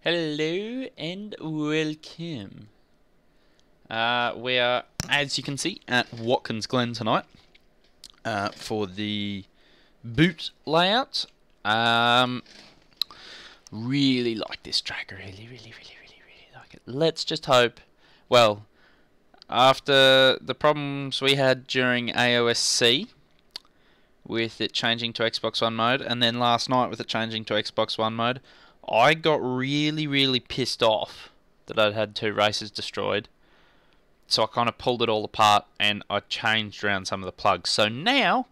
Hello and welcome. We are, as you can see, at Watkins Glen tonight for the boot layout. Really like this track, really like it. Let's just hope, well, after the problems we had during AOSC with it changing to Xbox One mode, and then last night with it changing to Xbox One mode, I got really pissed off that I'd had 2 races destroyed. So I kind of pulled it all apart and I changed around some of the plugs. So now,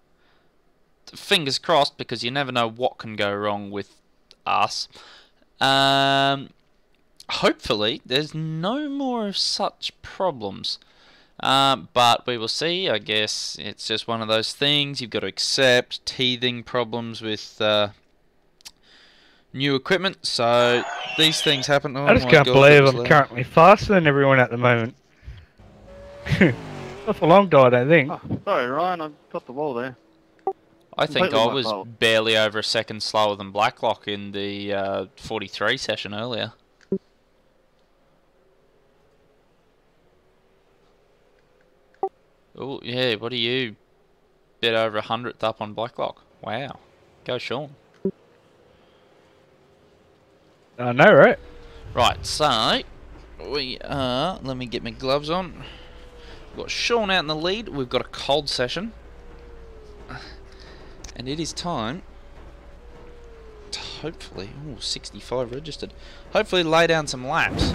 fingers crossed, because you never know what can go wrong with us. Hopefully there's no more of such problems. But we will see. I guess it's just one of those things you've got to accept. Teething problems with new equipment, so these things happen. Oh, I just my can't God, believe I'm currently faster than everyone at the moment. Not for long, though, I don't think. Oh, sorry, Ryan, I got the wall there. I think Completely I my was fault. barely over a second slower than Blacklock in the 43 session earlier. Oh, yeah, what are you? Bit over 100th up on Blacklock. Wow. Go Sean. I know, right? Right, so we are, let me get my gloves on. We've got Sean out in the lead. We've got a cold session. And it is time to hopefully, 65 registered. Hopefully lay down some laps.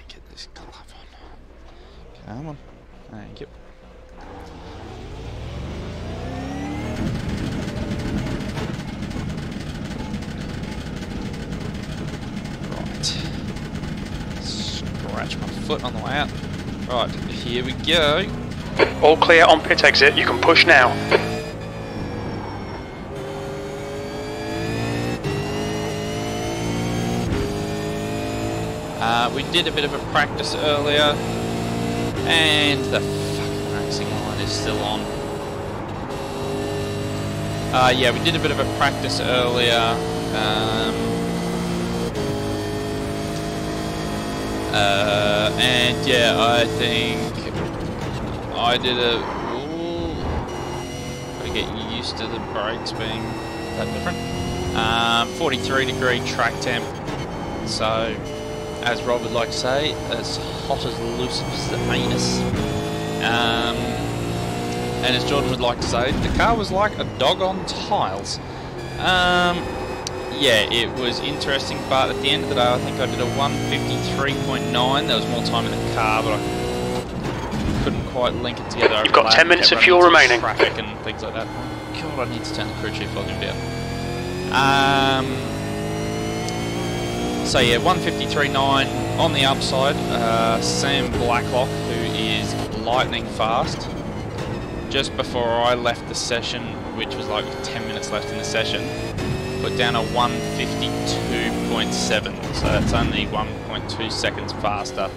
Get this glove on. Come on. Thank you. Scratch my foot on the way out. Right, here we go. All clear on pit exit, you can push now. We did a bit of a practice earlier, and the fucking racing line is still on. Yeah, we did a bit of a practice earlier. And yeah, I think I did a... gotta get used to the brakes being that different. 43 degree track temp, so as Rob would like to say, as hot as Lucifer's anus. And as Jordan would like to say, the car was like a dog on tiles. Yeah, it was interesting, but at the end of the day, I think I did a 153.9. There was more time in the car, but I couldn't quite link it together. You've got 10 minutes of fuel remaining. Traffic and things like that. Oh, God, I need to turn the crew chief volume down. So yeah, 153.9 on the upside. Sam Blacklock, who is lightning fast. Just before I left the session, which was like 10 minutes left in the session, put down a 152.7, so that's only 1.2 seconds faster.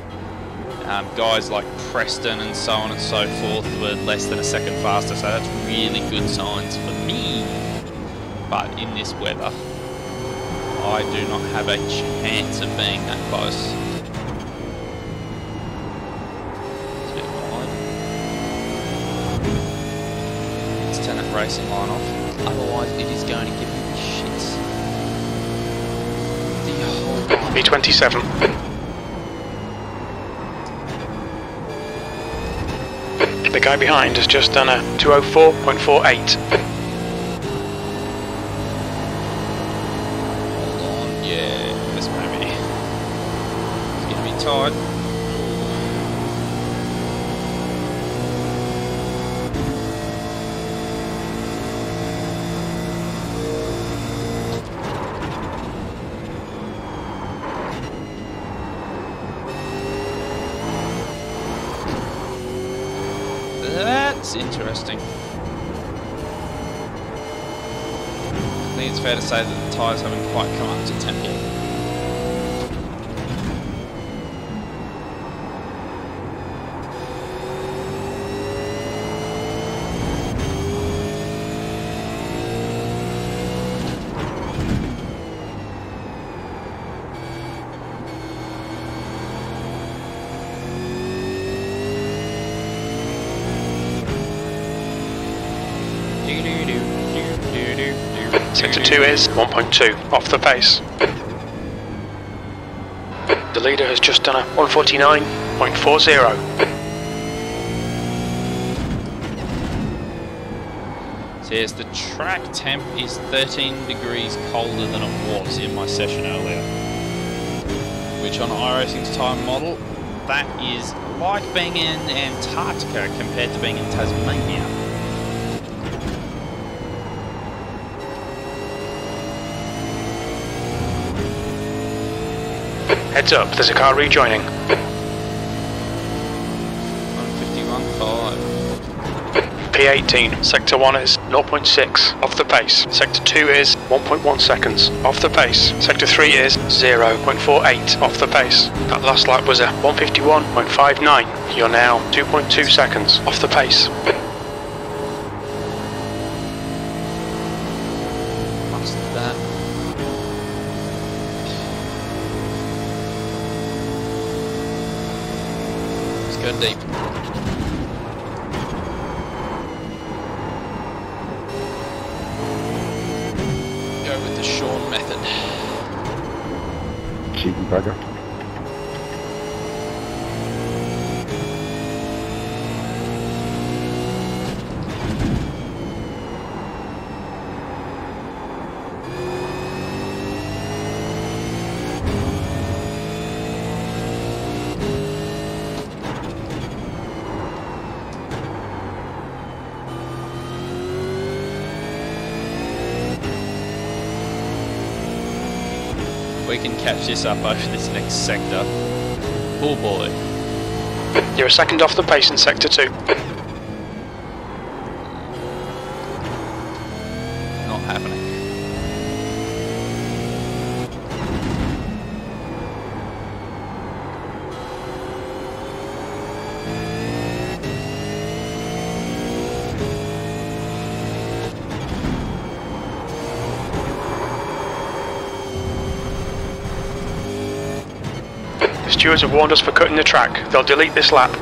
Guys like Preston and so on and so forth were less than a second faster, so that's really good signs for me. But in this weather, I do not have a chance of being that close. It's a bit wide. Let's turn that racing line off, otherwise it is going to give me the shits. The whole time. B27. The guy behind has just done a 204.48. Yes, maybe. It's gonna be tight. That's interesting. I think it's fair to say that the tyres haven't quite come up to temp yet. Sector 2 is 1.2 off the pace. The leader has just done a 149.40. So yes, the track temp is 13 degrees colder than it was in my session earlier. Which on iRacing's time model, that is like being in Antarctica compared to being in Tasmania. Heads up, there's a car rejoining. 151.5. P18, Sector 1 is 0.6 off the pace. Sector 2 is 1.1 seconds off the pace. Sector 3 is 0.48 off the pace. That last lap was a 151.59. You're now 2.2 seconds off the pace. Past that. Let's go deep. Go with the Sean method. Cheeky bugger. We can catch this up over this next sector. Oh boy. You're a second off the pace in Sector 2. Not happening. The stewards have warned us for cutting the track. They'll delete this lap.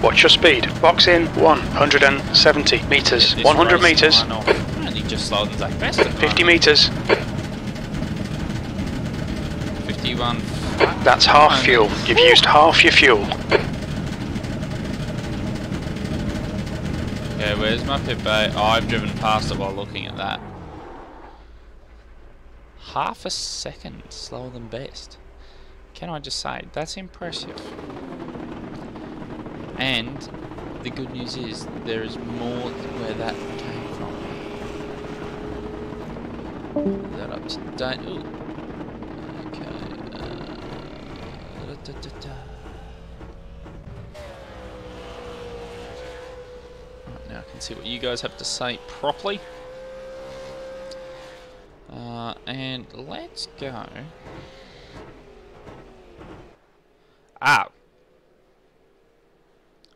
Watch your speed. Box in 170 metres. 100 metres. Only just slower than Zach Best. 50 metres. 51. That's half fuel. You've used half your fuel. Okay, where's my pit bay? Oh, I've driven past it while looking at that. Half a second slower than Best. Can I just say, that's impressive. And the good news is there is more where that came from. Is that up to date? Ooh. Okay. Right, now I can see what you guys have to say properly. And let's go. Ah.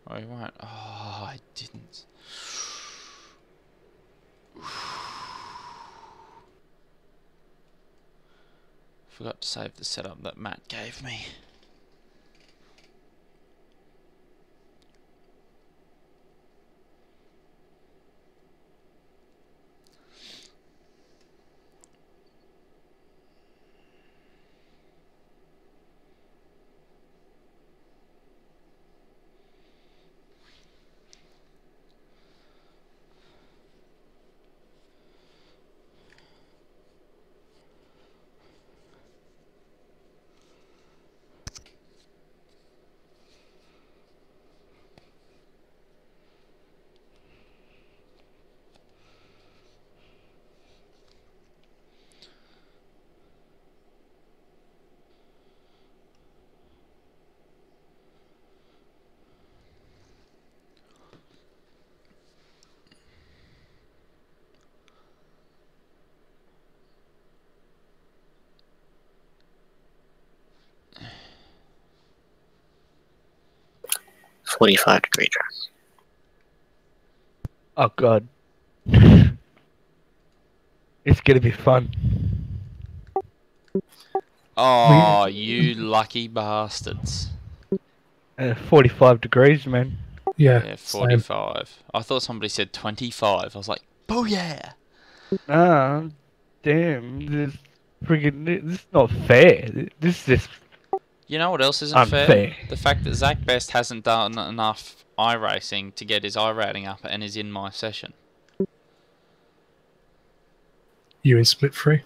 Oh, he won't. Oh, I didn't. Forgot to save the setup that Matt gave me. .45 dress. Oh god. It's gonna be fun. Oh, you lucky bastards. 45 degrees, man. Yeah, same. 45. I thought somebody said 25. I was like, booyah! Ah, damn. This is not fair. This is just You know what else isn't fair? unfair. The fact that Zach Best hasn't done enough iRacing to get his iRating up and is in my session. You in split 3?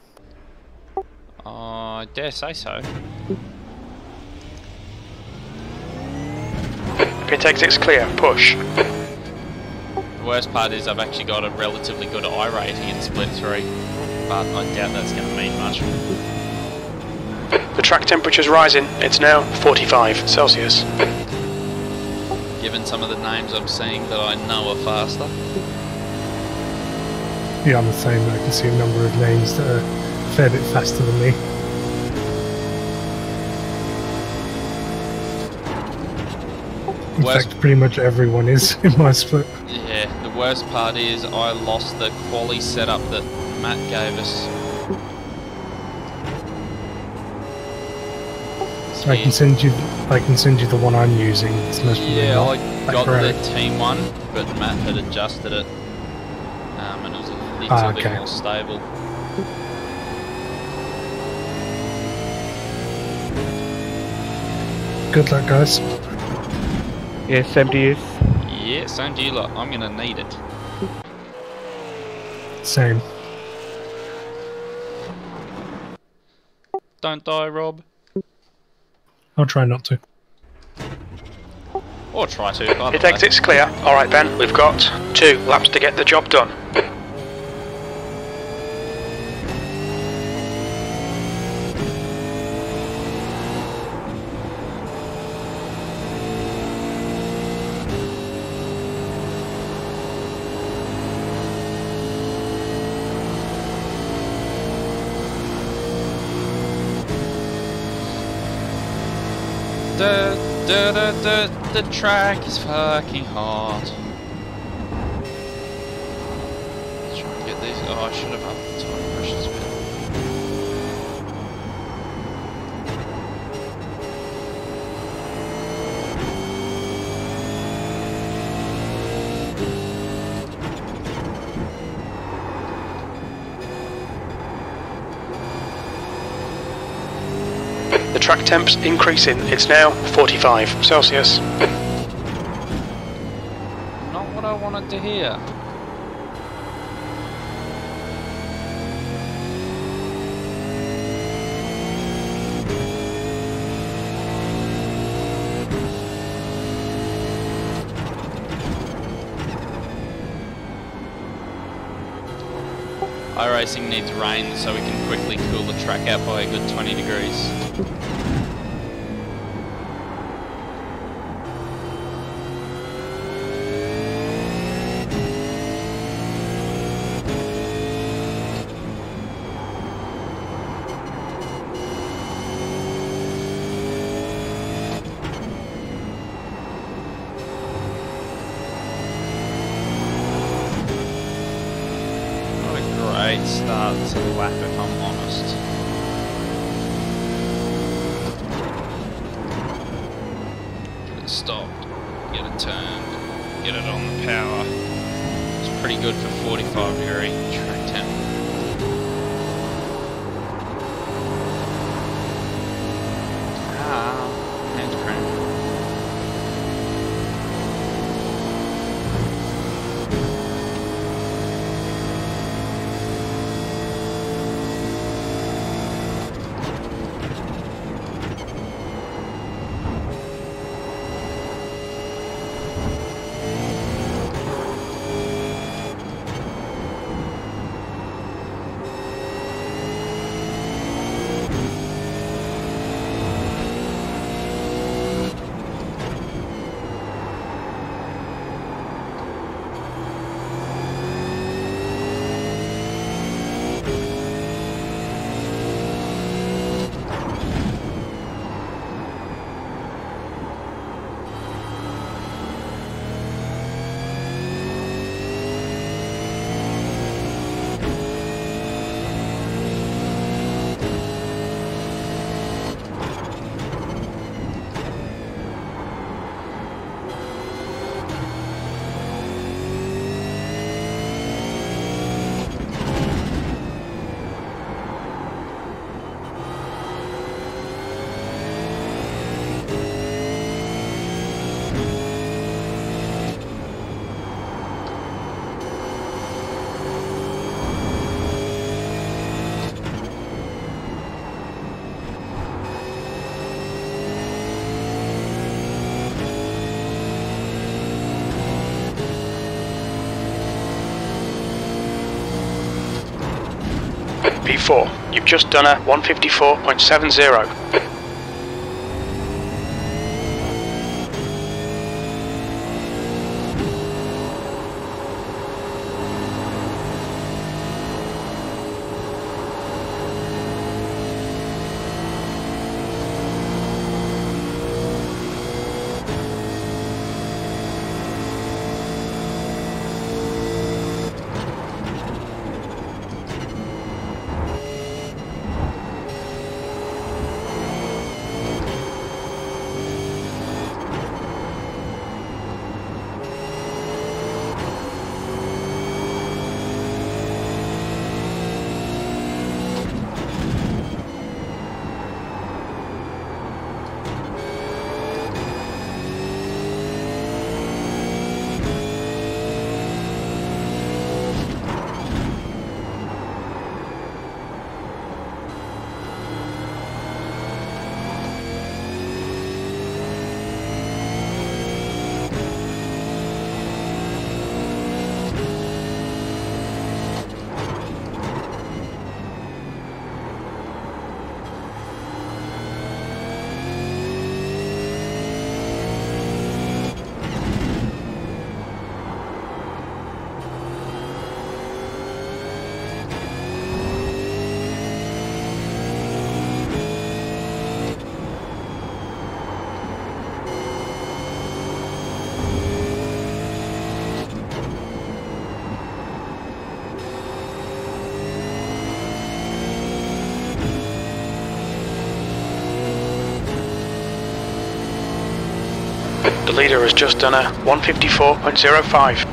I dare say so. Pit exit's clear. Push. The worst part is I've actually got a relatively good iRating in split 3, but I doubt that's going to mean much. The track temperature's rising. It's now 45 Celsius. Given some of the names I'm seeing that I know are faster. Yeah, I'm the same. I can see a number of names that are a fair bit faster than me. In fact, pretty much everyone is in my split. Yeah, the worst part is I lost the quali setup that Matt gave us. I can send you the one I'm using. It's most Yeah, I got correct. the team one, but Matt had adjusted it, and it was a little bit more stable. Good luck, guys. Yeah, same to you. Yeah, same to you lot. I'm gonna need it. Same. Don't die, Rob. I'll try not to. Or try to. Either Pit way. exit's clear. Alright, Ben, we've got 2 laps to get the job done. The track is fucking hard. Let's try and get these. Oh, I should have upped the tire pressures a bit. The track temp's increasing. It's now 45 Celsius. Not what I wanted to hear. iRacing needs rain so we can quickly cool the track out by a good 20 degrees. Great start to the lap if I'm honest. Get it stopped, get it turned, get it on the power. It's pretty good for 45 degree track temp. Hands cramped. P4. You've just done a 154.70. The leader has just done a 154.05.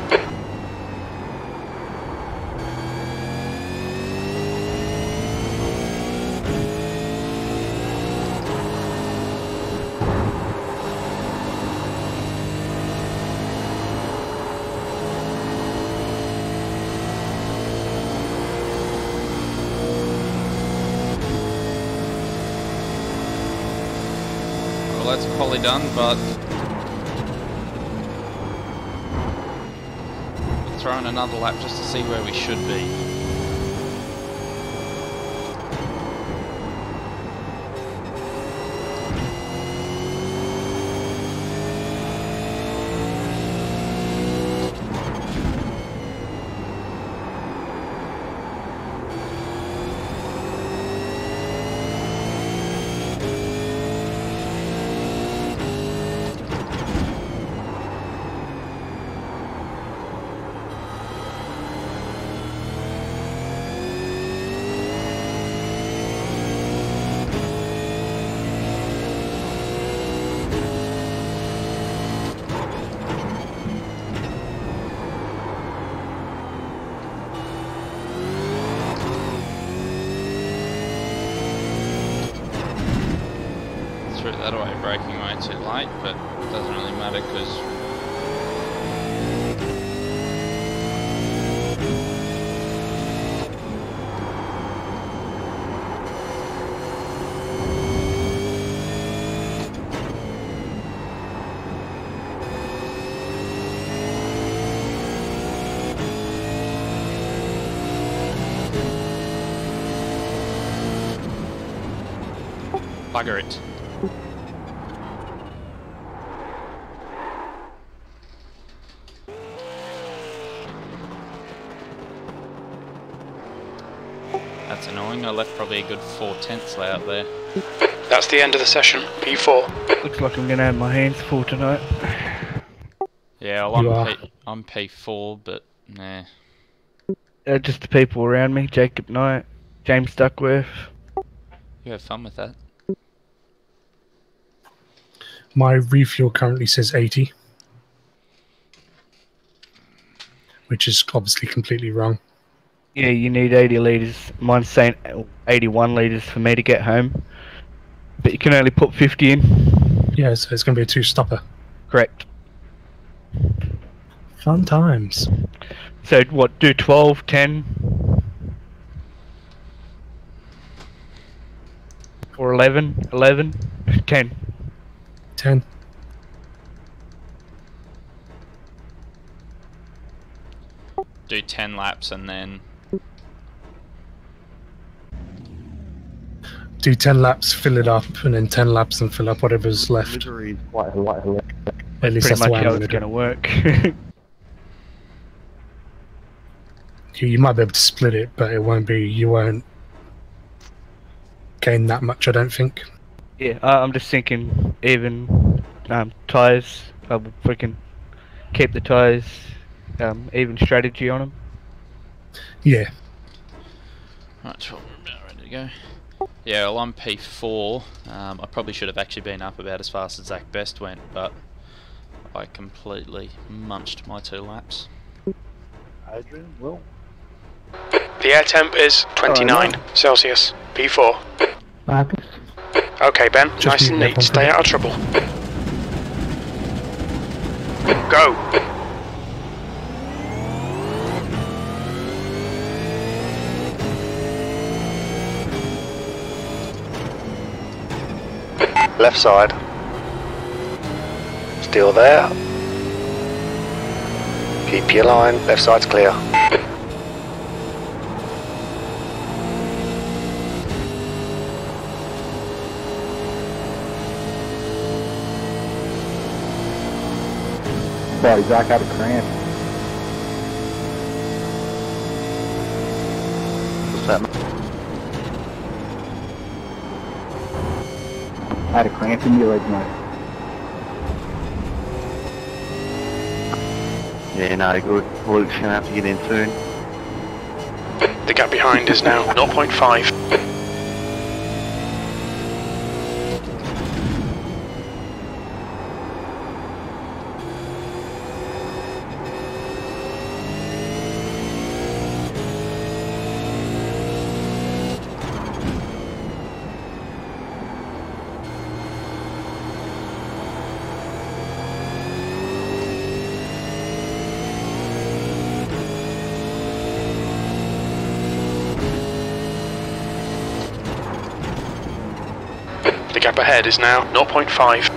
Well, that's probably done, but throwing another lap just to see where we should be. Threw that away braking way too late, but it doesn't really matter because bugger it. That's annoying, I left probably a good 4/10 out there. That's the end of the session, P4. Looks like I'm gonna have my hands full tonight. Yeah, well, You are. I'm P4, but nah. Just the people around me, Jacob Knight, James Duckworth. You have fun with that. My refuel currently says 80, which is obviously completely wrong. Yeah, you need 80 litres. Mine's saying 81 litres for me to get home. But you can only put 50 in. Yeah, so it's going to be a two-stopper. Correct. Fun times. So what, do 12, 10? Or 11? 11? 10. 10. Do 10 laps and then do 10 laps, fill it up, and then 10 laps and fill up whatever's left. Misery is quite a lot. At least Pretty that's the much way I'm how going it's to going do to it. work. You might be able to split it, but you won't gain that much, I don't think. Yeah, I'm just thinking even tyres. I would freaking keep the tyres, even strategy on them. Yeah. Right, so we're about ready to go. Yeah, well, I'm P4. I probably should have actually been up about as fast as Zach Best went, but I completely munched my 2 laps. Adrian, well. The air temp is 29 Celsius. P4. Marcus. Okay, Ben. Just Nice leave and that neat. one Stay for out of trouble. Go. Left side. Still there. Keep your line. Left side's clear. Sorry, Zach had a cramp. What's that? Had a cramp in your leg, mate. Yeah, no, good. Luke's gonna have to get in soon. The gap behind is now 0.5. The gap ahead is now 0.5.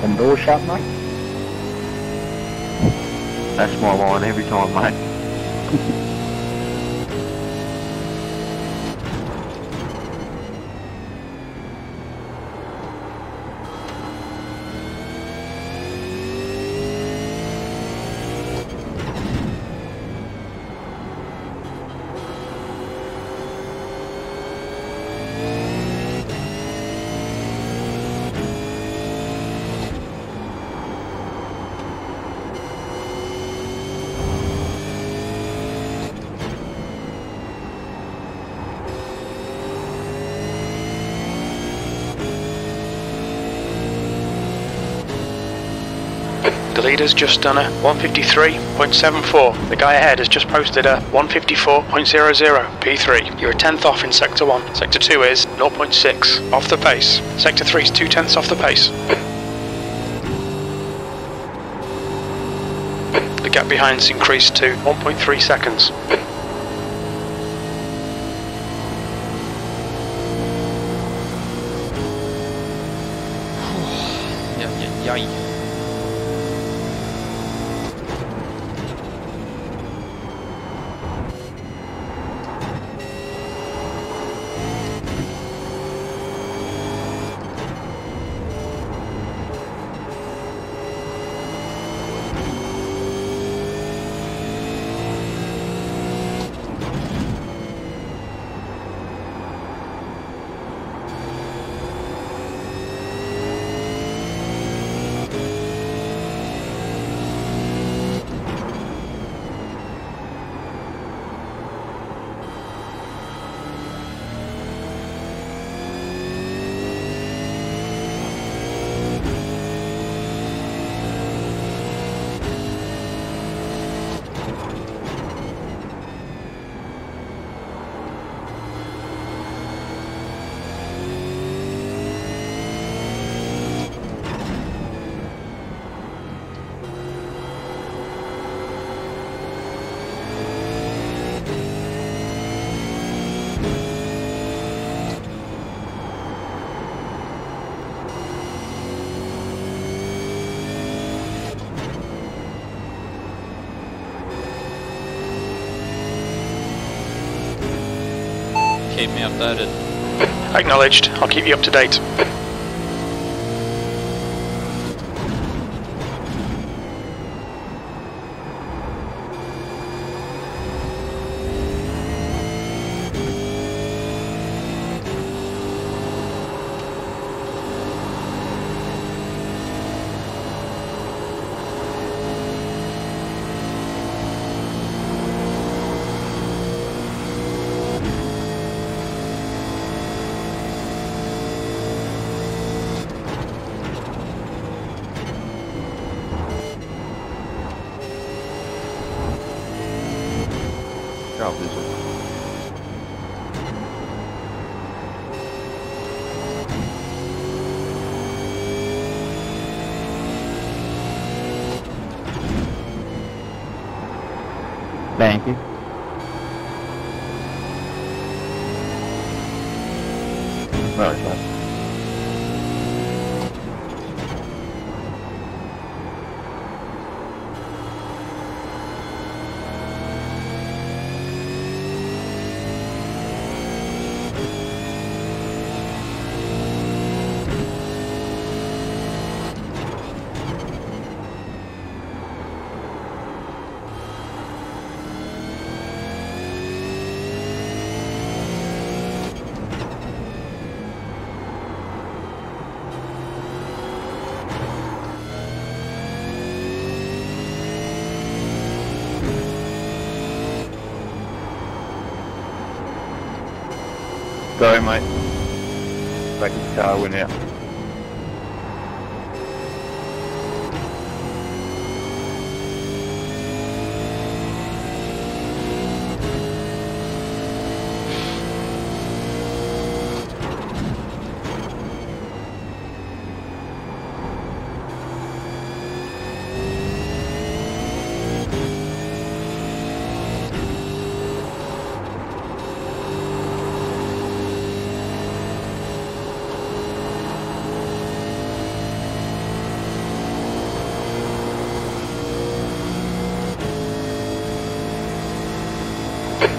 And door shut, mate. That's my line every time, mate. The leader's just done a 153.74. The guy ahead has just posted a 154.00. P3, you're a tenth off in Sector 1. Sector 2 is 0.6 off the pace. Sector 3 is 2/10 off the pace. gap behind's increased to 1.3 seconds. Yay. Keep me updated. Acknowledged. I'll keep you up to date. Drop this one. Thank you. Well, shot. Sorry, mate. Back in the car went out.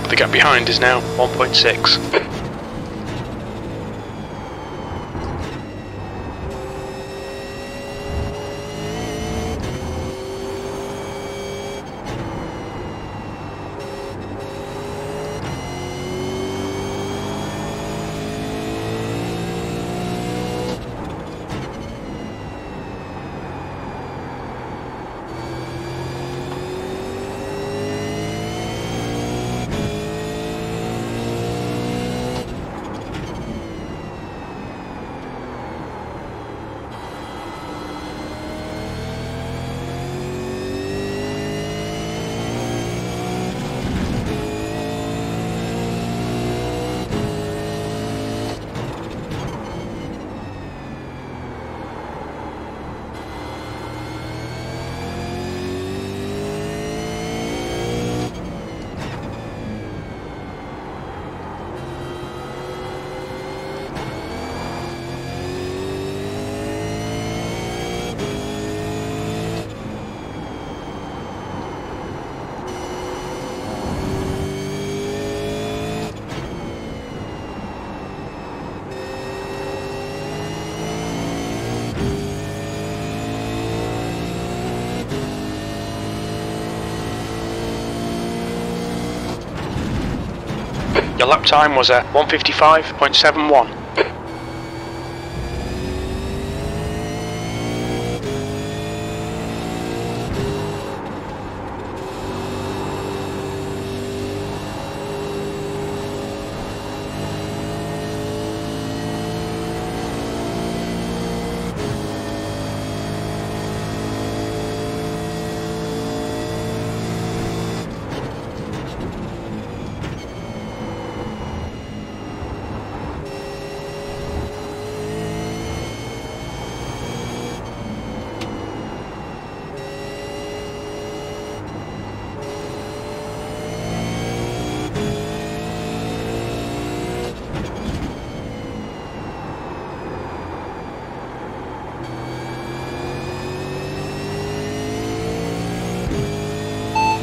The gap behind is now 1.6. Your lap time was a 1:55.71.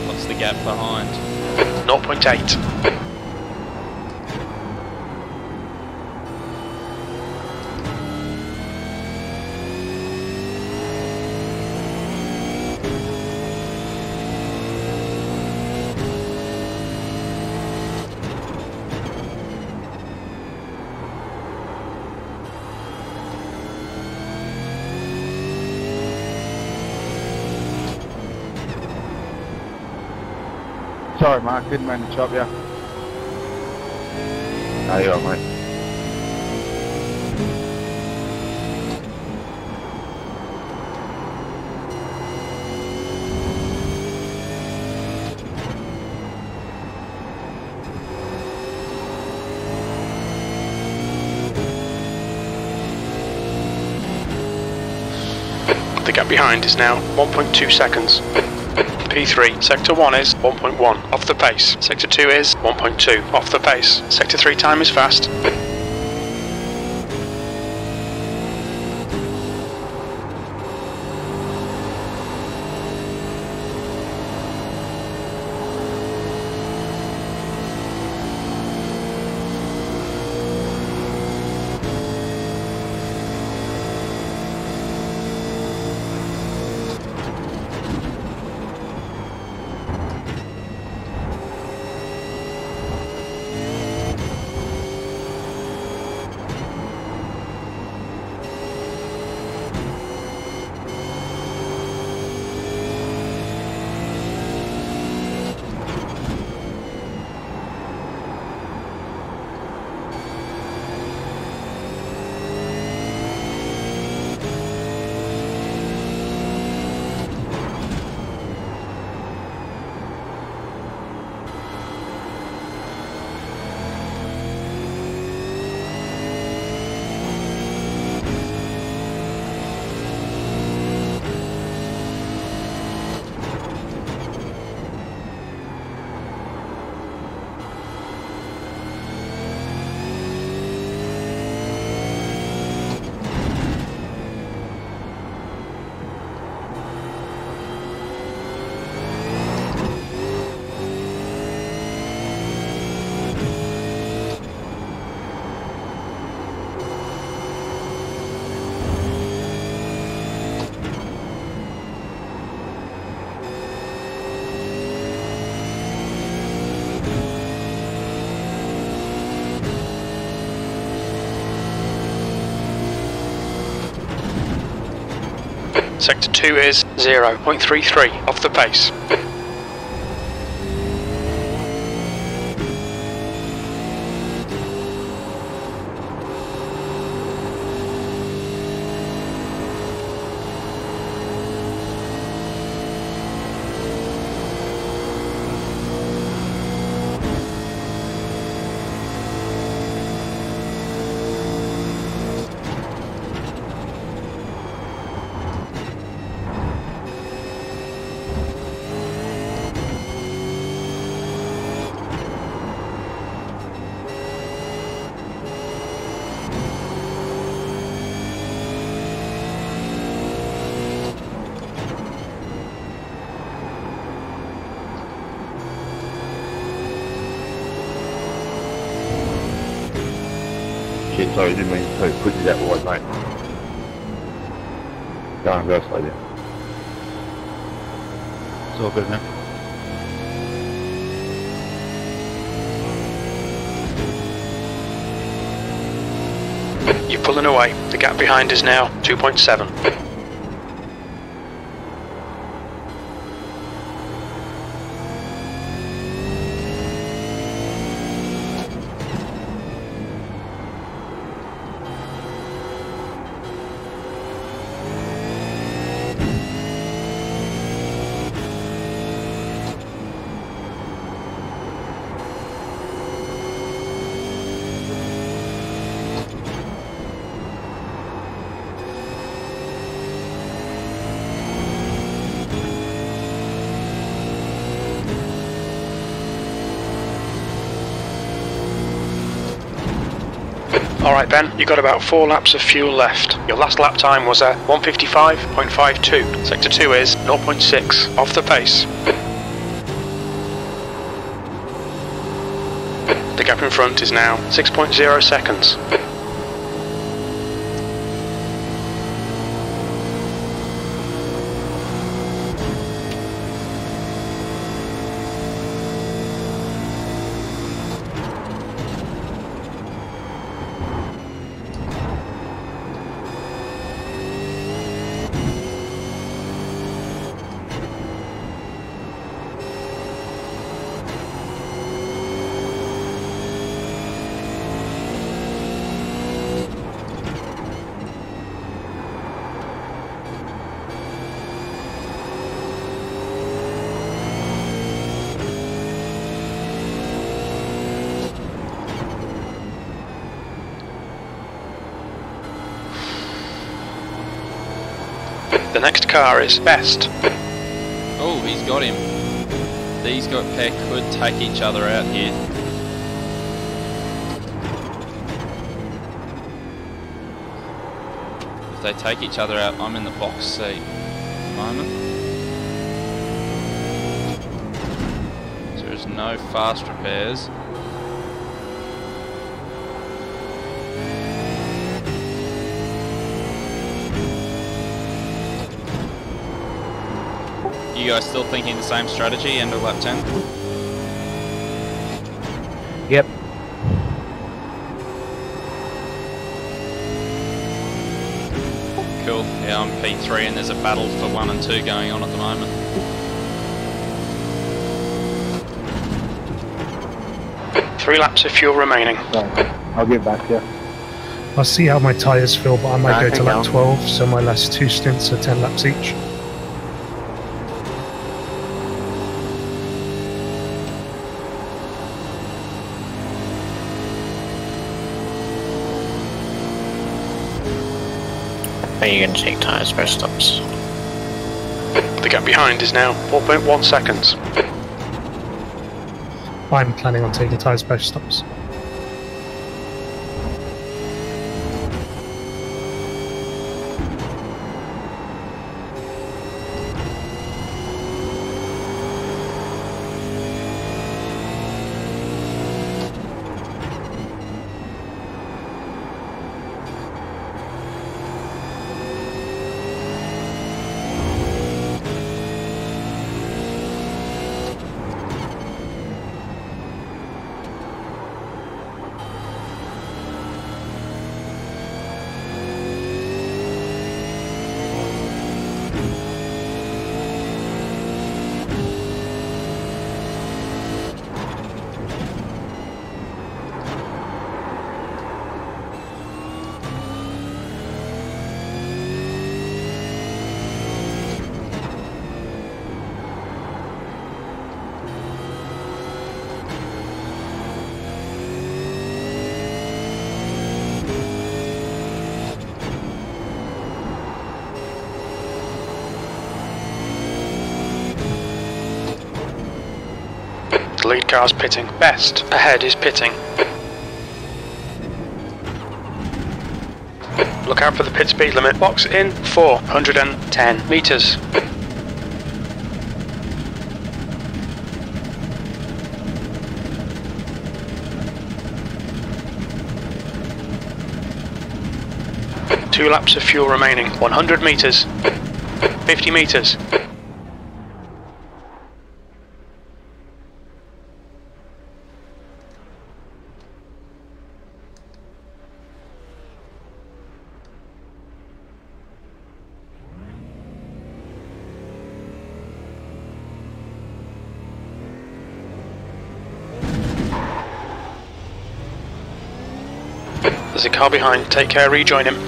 What's the gap behind? 0.8. Sorry, Mark, didn't mean to chop you. No, you're all right, mate. The gap behind is now 1.2 seconds. P3, Sector 1 is 1.1, off the pace. Sector 2 is 1.2, off the pace. Sector 3 time is fast. Sector 2 is 0.33, off the pace. Shit, sorry, didn't mean to put you that wide, mate. Go on, go slowly. It's all good, man. You're pulling away. The gap behind is now 2.7. Alright Ben, you got about 4 laps of fuel left. Your last lap time was at 1:55.52. Sector 2 is 0.6 off the pace. The gap in front is now 6.0 seconds. The next car is Best. Oh, he's got him. These pair could take each other out here. If they take each other out, I'm in the box seat at the moment. So there's no fast repairs. You guys still thinking the same strategy, end of lap 10? Yep. Cool. Yeah, I'm P3 and there's a battle for 1 and 2 going on at the moment. Three laps of fuel remaining. I'll get back to you. I'll see how my tyres feel, but I might go to think lap I'll- 12, so my last 2 stints are 10 laps each. Are you going to take tyres for stops? The gap behind is now 4.1 seconds. I'm planning on taking tyres both stops. The lead car's pitting. Best ahead is pitting. Look out for the pit speed limit. Box in 410 metres. Two laps of fuel remaining. 100 metres. 50 metres. There's a car behind. Take care, rejoin him.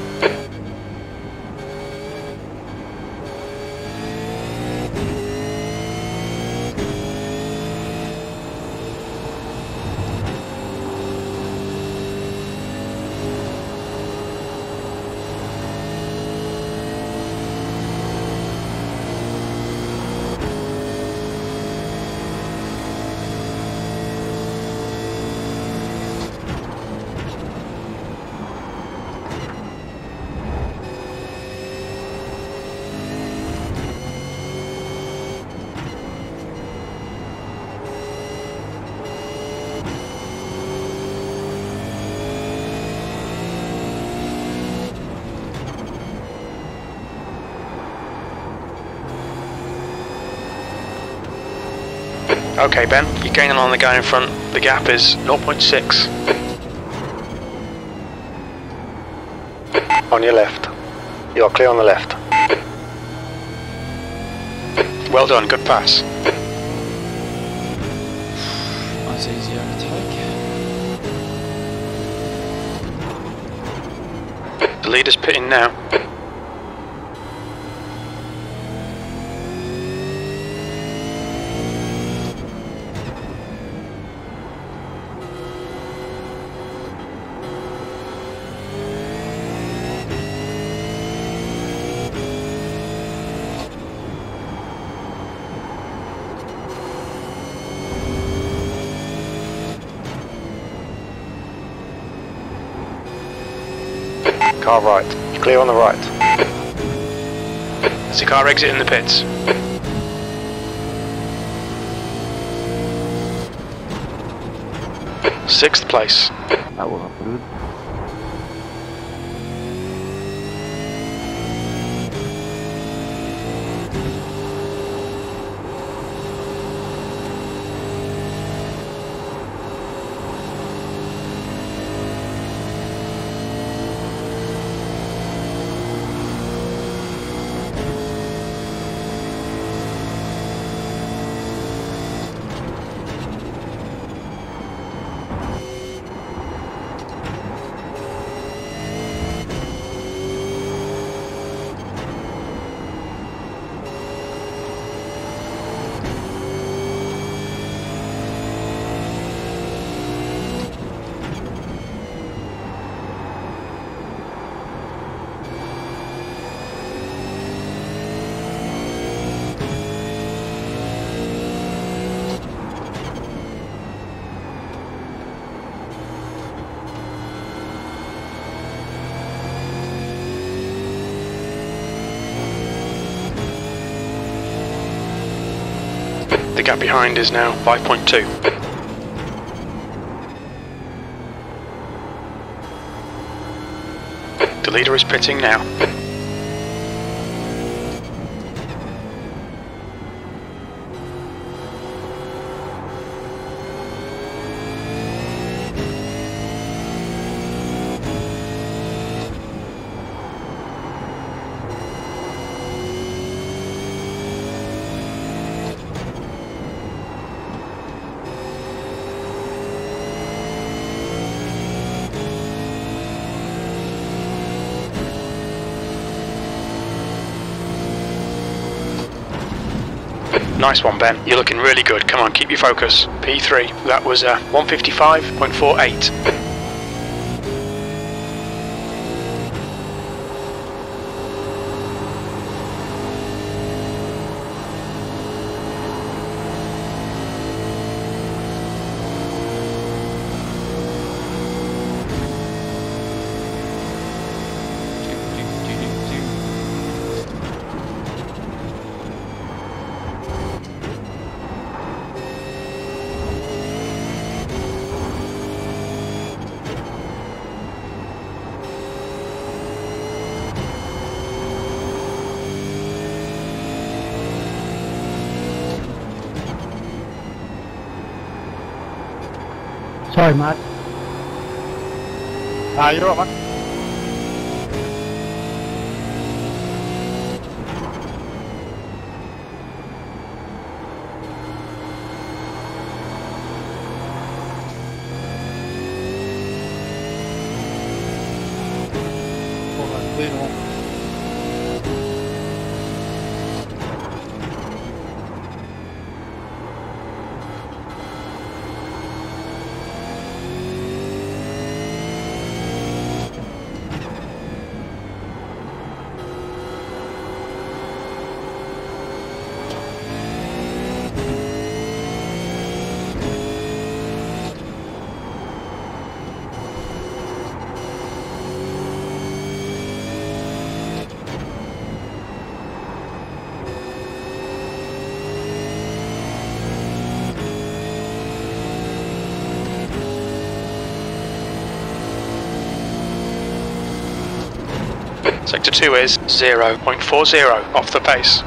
Okay, Ben, you're gaining on the guy in front. The gap is 0.6. On your left. You're clear on the left. Well done, good pass. That's easy overtake. The leader's pitting now. Car right. You're clear on the right. There's a car exiting the pits. Sixth place. That wasn't good. The gap behind is now 5.2. The leader is pitting now. Nice one, Ben. You're looking really good. Come on, keep your focus. P3. That was 155.48. Sorry, Matt. You're right, man. Sector 2 is 0.40 off the pace.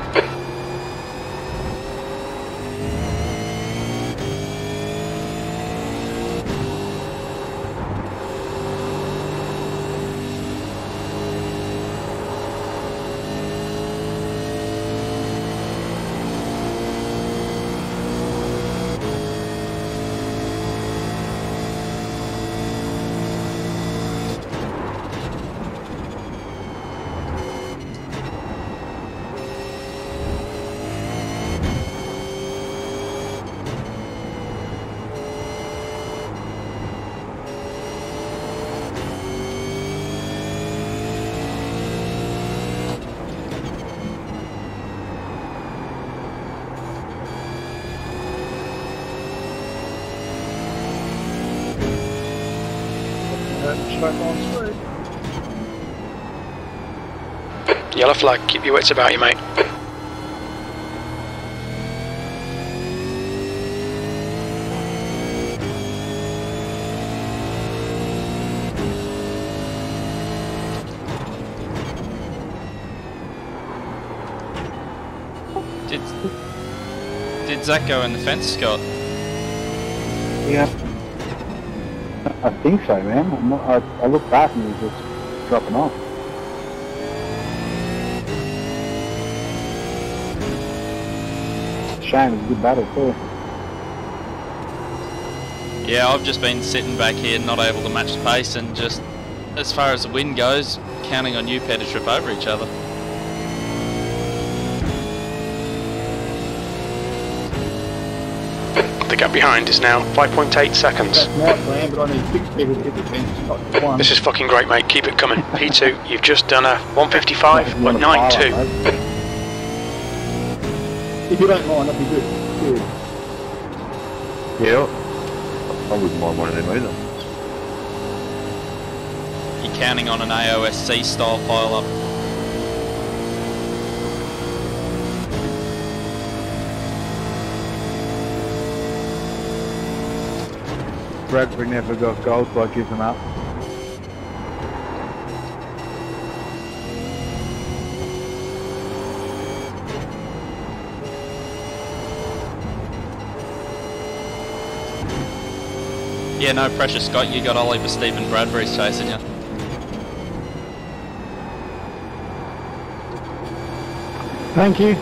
Yellow flag, keep your wits about you, mate. Did Zach go in the fence, Scott? Yeah. I think so, man. I looked back and he was just dropping off. Shame, it was a good battle too. Yeah, I've just been sitting back here, not able to match the pace, and just, as far as the wind goes, counting on you pair to trip over each other. The gap behind is now 5.8 seconds. That's my plan, but I need 6 people to hit the fence, not just one. This is fucking great, mate. Keep it coming. P2, you've just done a 155.92. If you don't mind, that'd be good. Good. Yeah. I wouldn't mind one of them either. You're counting on an AOSC style pile up. Bradbury never got gold, so I give them up. Yeah, no pressure, Scott. You got Oliver Stephen Bradbury's chasing you. Thank you.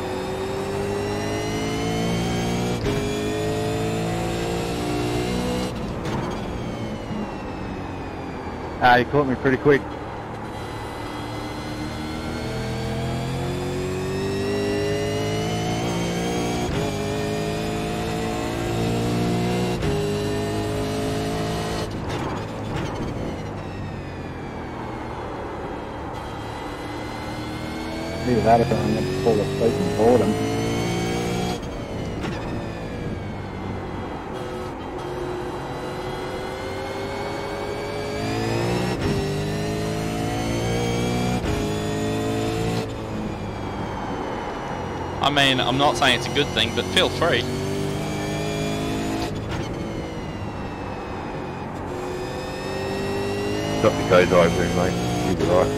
You caught me pretty quick. Either that or I'm going to fall asleep in boredom. I mean, I'm not saying it's a good thing, but feel free. Got the co-driver in, mate. You'll be right.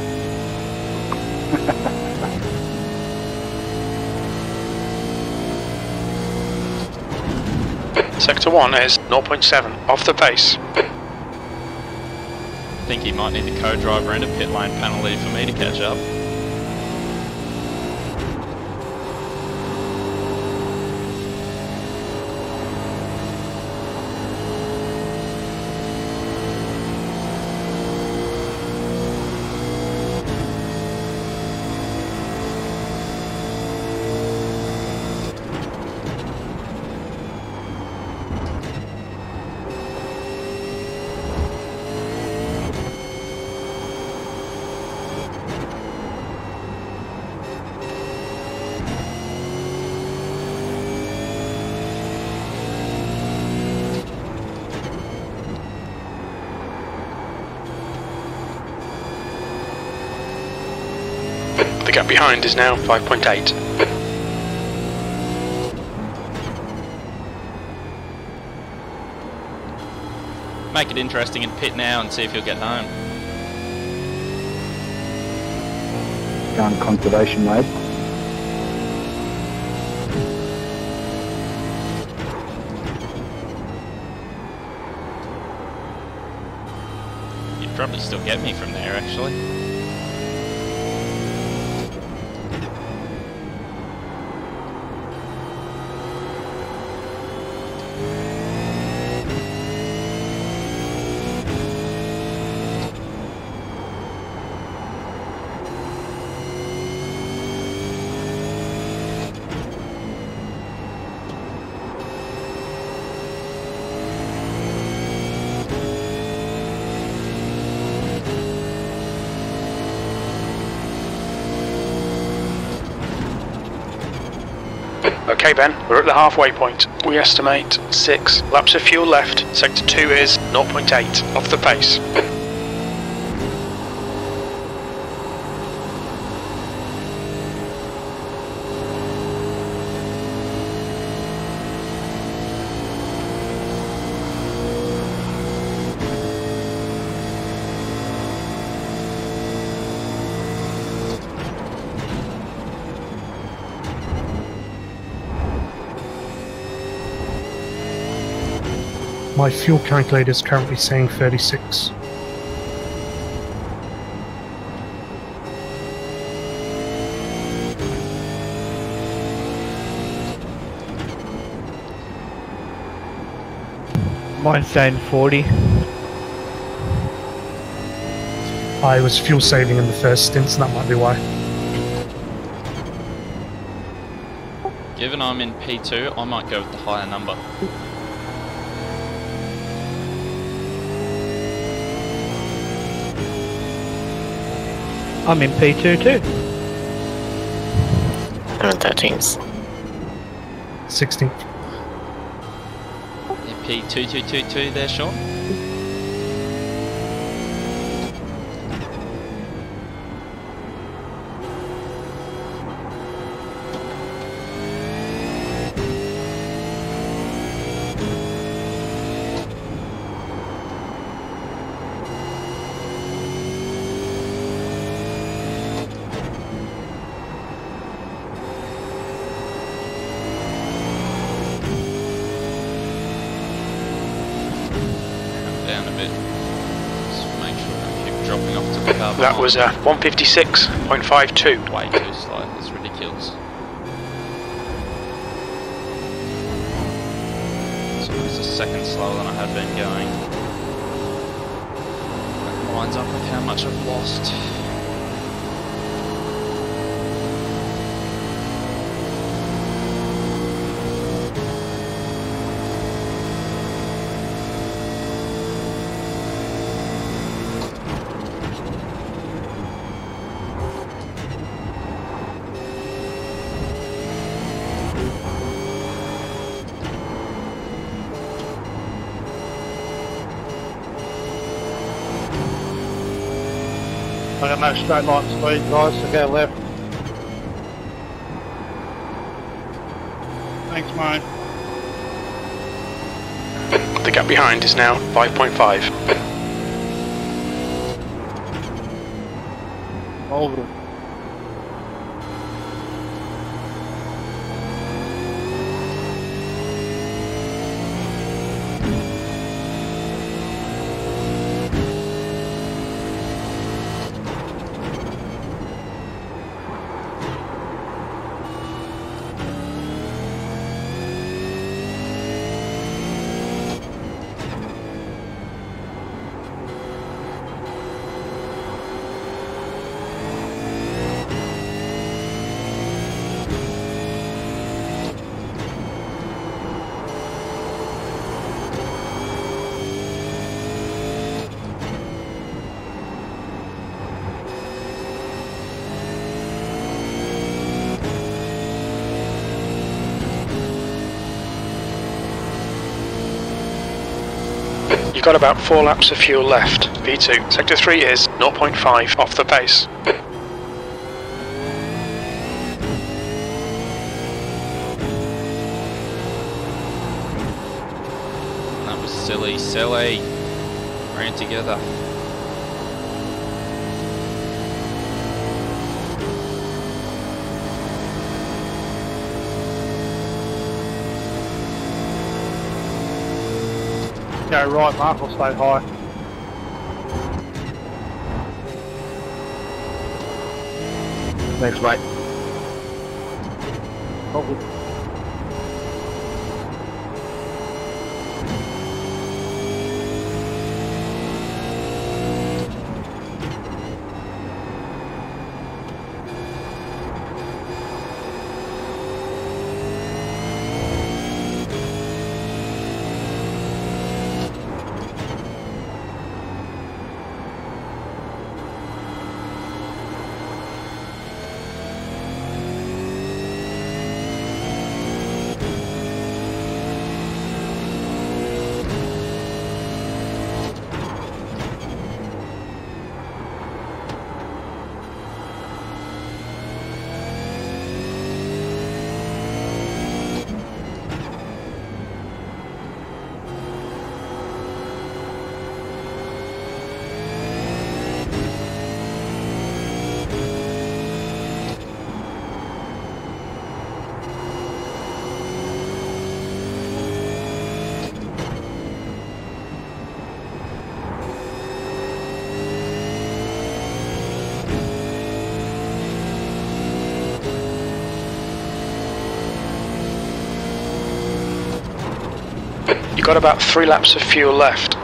Sector 1 is 0.7 off the pace. I think he might need the co-driver and a pit lane penalty for me to catch up. The gap behind is now 5.8. Make it interesting and pit now and see if you'll get home. going conservation mode. You'd probably still get me from there, actually. Okay Ben, we're at the halfway point. We estimate 6 laps of fuel left. Sector 2 is 0.8 off the pace. My fuel calculator is currently saying 36. Mine's saying 40. I was fuel saving in the first stint, so that might be why. Given I'm in P2, I might go with the higher number. I'm in P2 too. I'm in 13th. 16th. In P2222 there, Sean? That was 156.52. Way too slow, it's ridiculous. So it's a second slower than I had been going. That lines up with how much I've lost. I got no straight line speed, guys, so go left. Thanks, mate. The gap behind is now 5.5. Hold it. You've got about 4 laps of fuel left. V2. Sector 3 is 0.5 off the pace. That was silly, silly. Ran together. go right, Mark, or stay high. Thanks, mate. Copy. You've got about 3 laps of fuel left.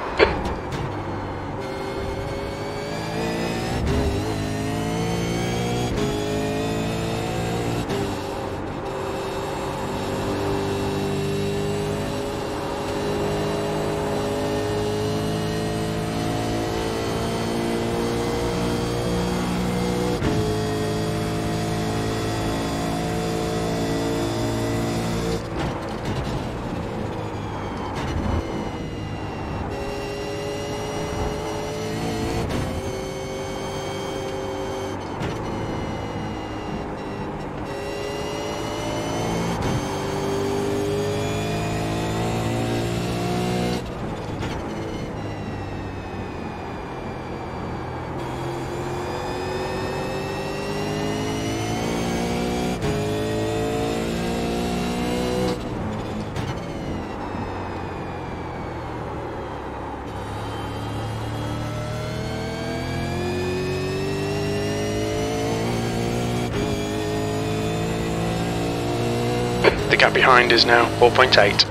The gap behind is now 4.8.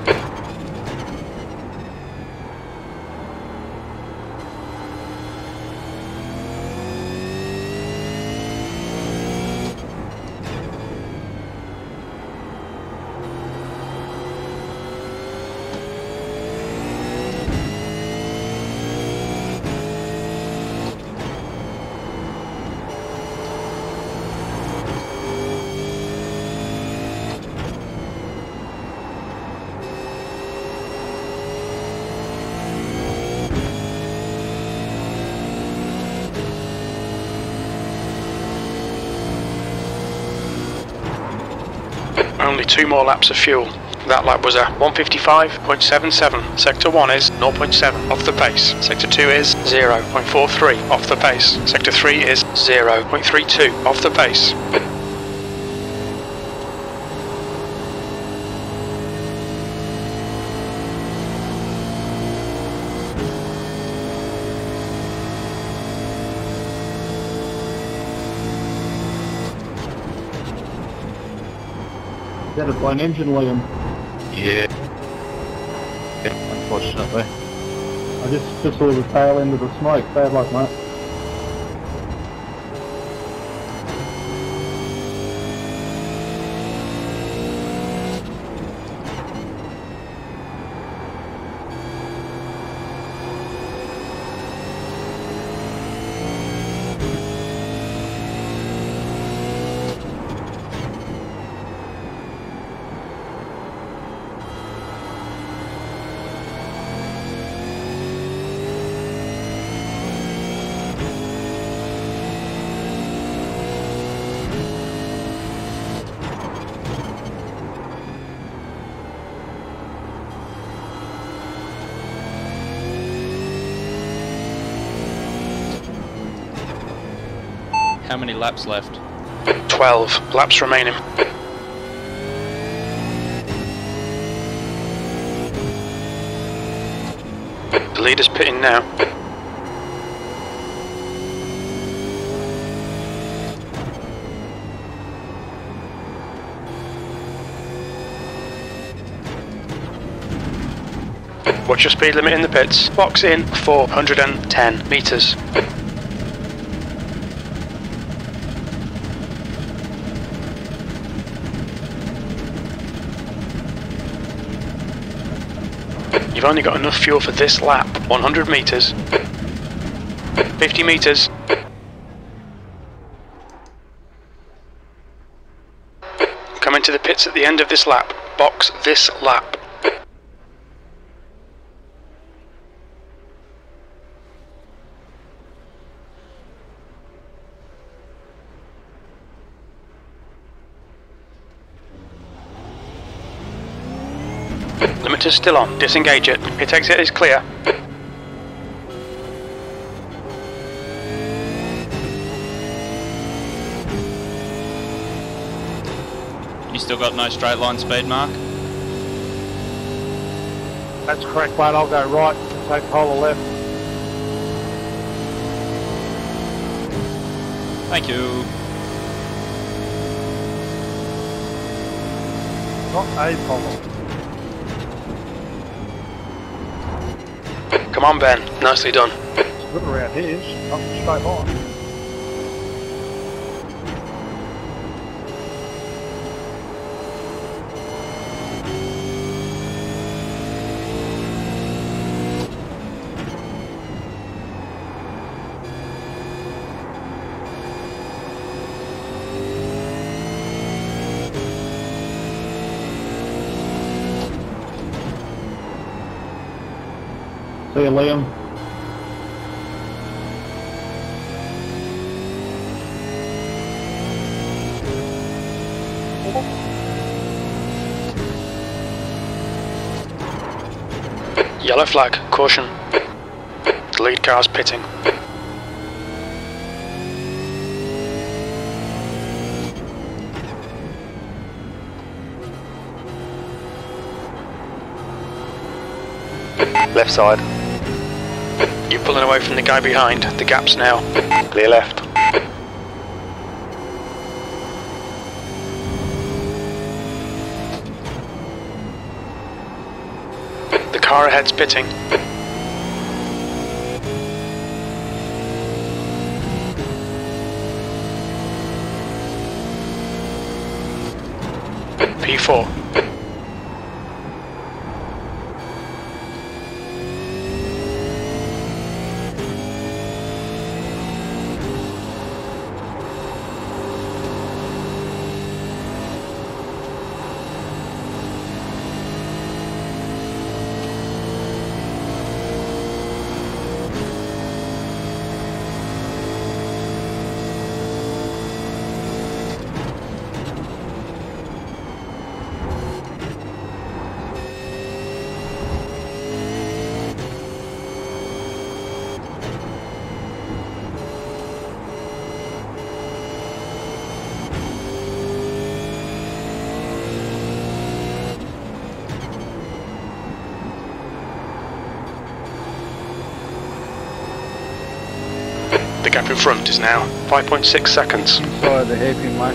Only 2 more laps of fuel. That lap was a 155.77. Sector 1 is 0.7 off the pace. Sector 2 is 0.43 off the pace. Sector 3 is 0.32 off the pace. Better by an engine, Liam. Yeah. Unfortunately. I just saw the tail end of the smoke. Bad luck, mate. How many laps left? 12 laps remaining. The leader's pitting now. What's your speed limit in the pits? Box in 410 metres. You've only got enough fuel for this lap. 100 metres. 50 metres. Come into the pits at the end of this lap. Box this lap. Limiter's still on. Disengage it. Pit exit is clear. You still got no straight line speed, Mark? That's correct, mate. I'll go right and take the whole left. Thank you. Not a problem. Come on, Ben. Nicely done. It's good around here. It's up the straight line. See you, Liam. Yellow flag. Caution. The lead car's pitting. Left side. You're pulling away from the guy behind. The gap's now. Clear left. The car ahead's pitting. P4. The gap in front is now 5.6 seconds. Inside the hairpin, mate.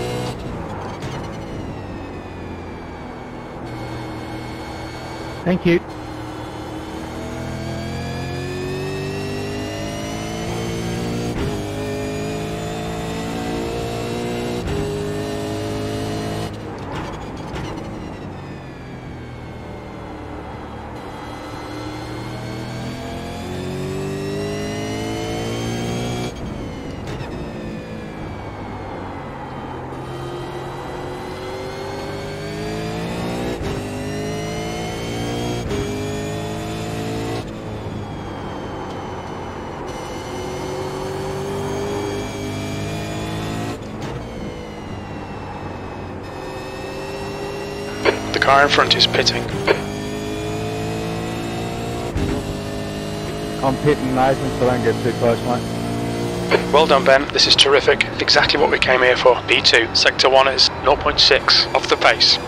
Thank you. The car in front is pitting. I'm pitting Nathan, so don't get too close, mate. Well done, Ben. This is terrific. Exactly what we came here for. P2, Sector 1 is 0.6 off the pace.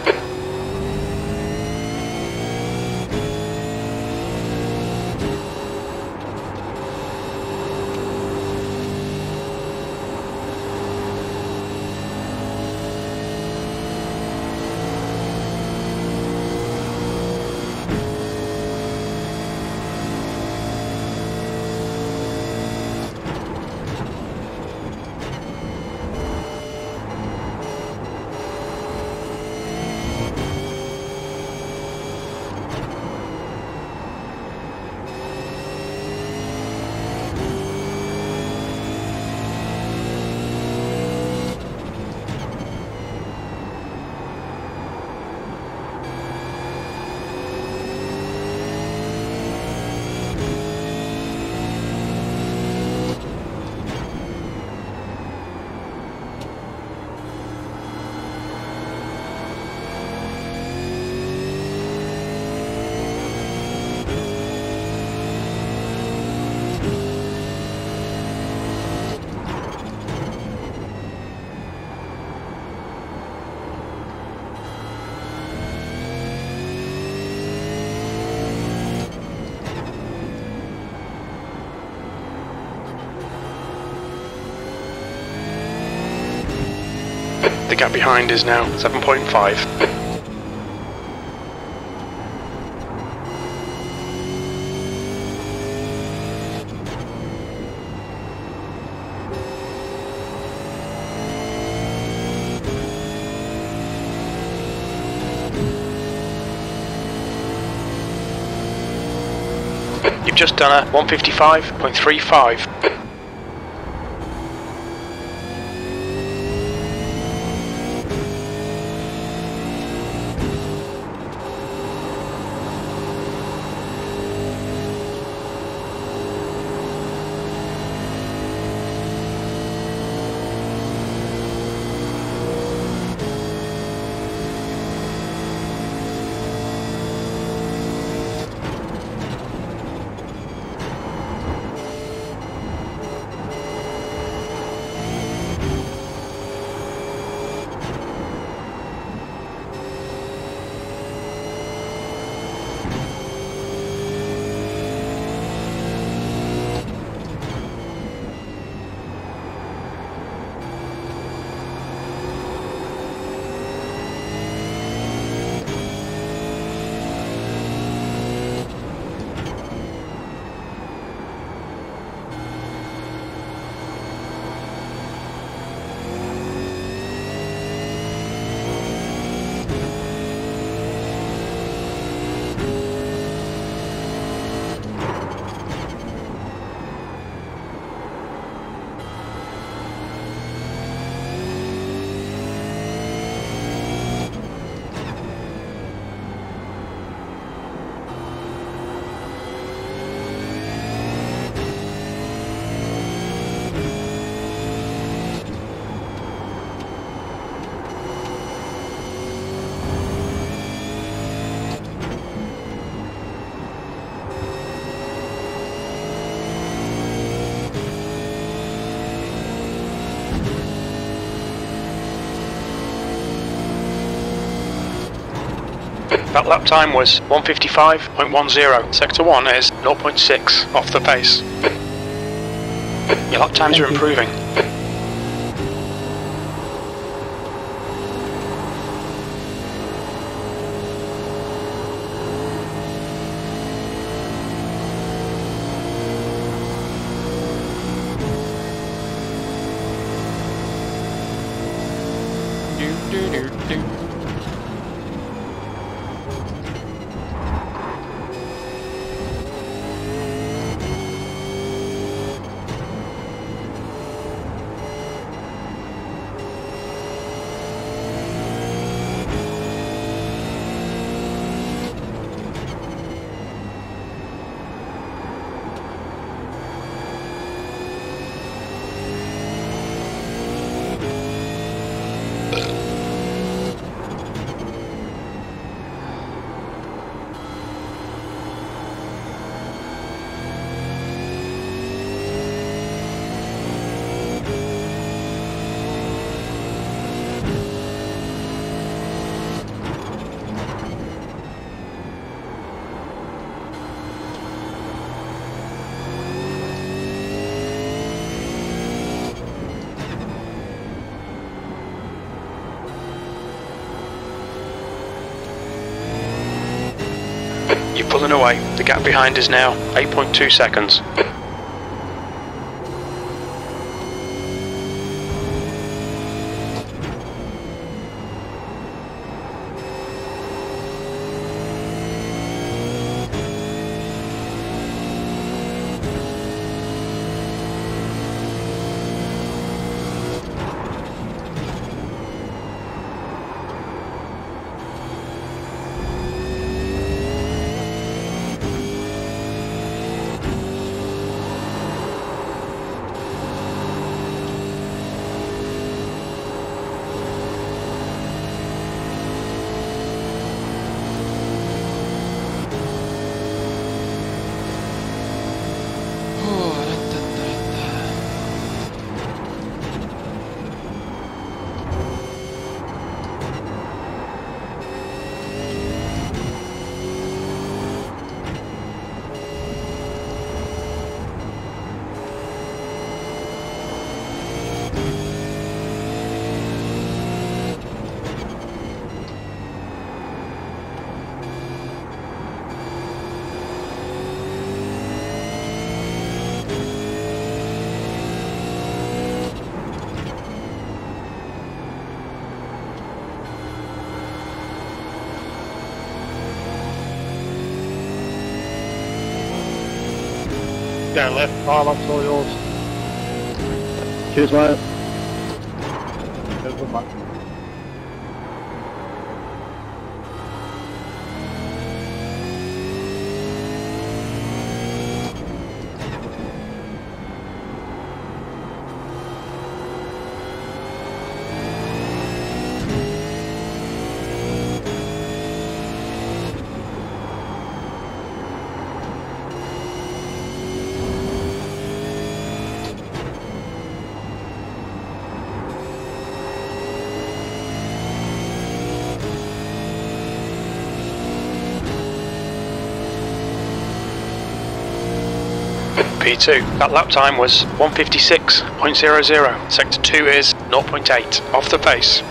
The gap behind is now 7.5. You've just done a 155.35. That lap time was 155.10. Sector 1 is 0.6 off the pace. Your lap times are improving. You're pulling away. The gap behind is now 8.2 seconds. Go left, pilot's all yours. Cheers, mate. Good, mate. P2, that lap time was 156.00. Sector 2 is 0.8 off the pace.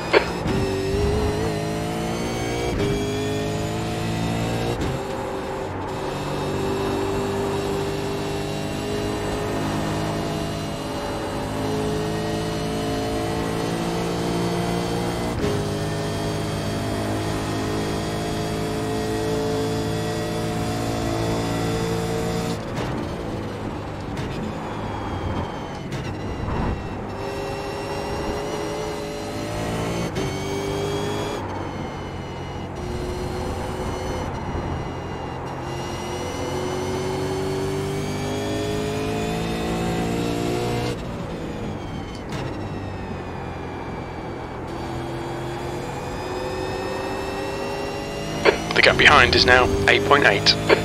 The gap behind is now 8.8.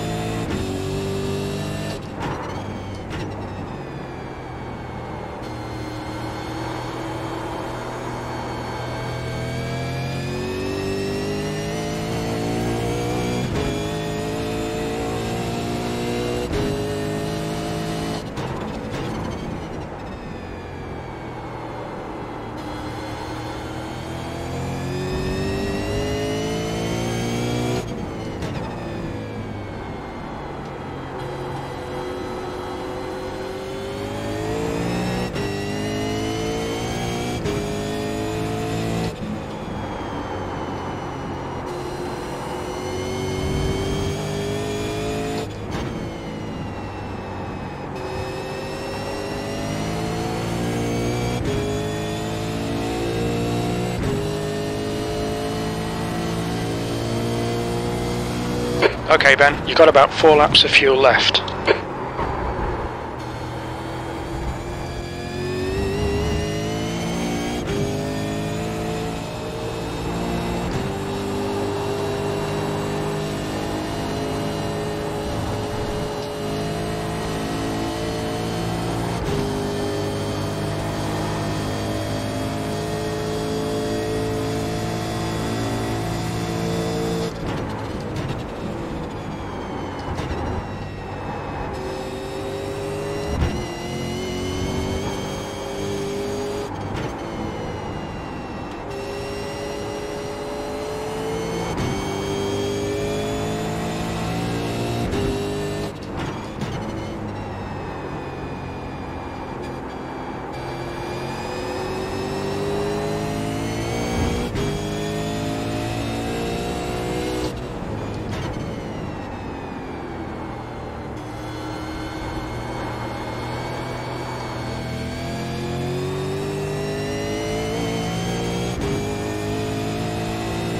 Okay Ben, you've got about 4 laps of fuel left.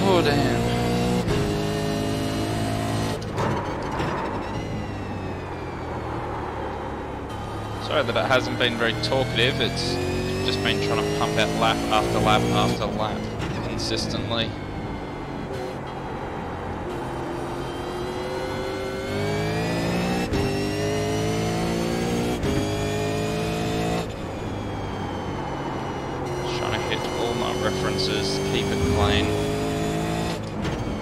Oh damn. Sorry that it hasn't been very talkative, it's just been trying to pump out lap after lap after lap consistently. Trying to hit all my references, keep it clean.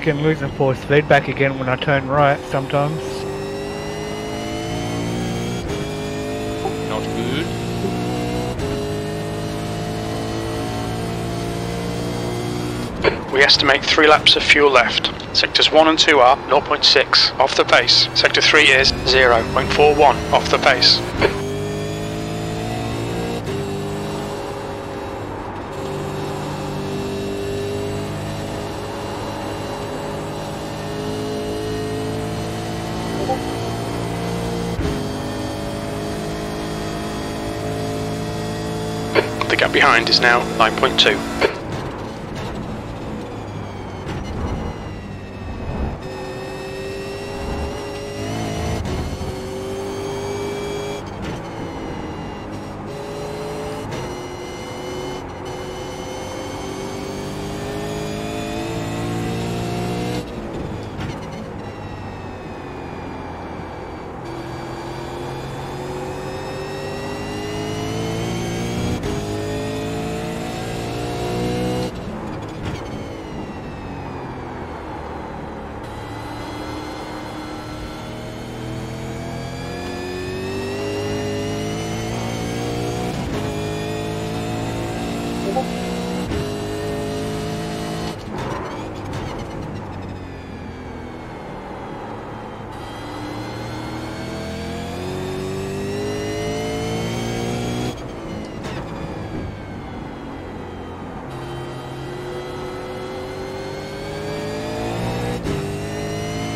Can lose and force feedback again when I turn right sometimes. Not good. We estimate 3 laps of fuel left. Sectors 1 and 2 are 0.6 off the pace. Sector 3 is 0.41 off the pace. The gap behind is now 9.2.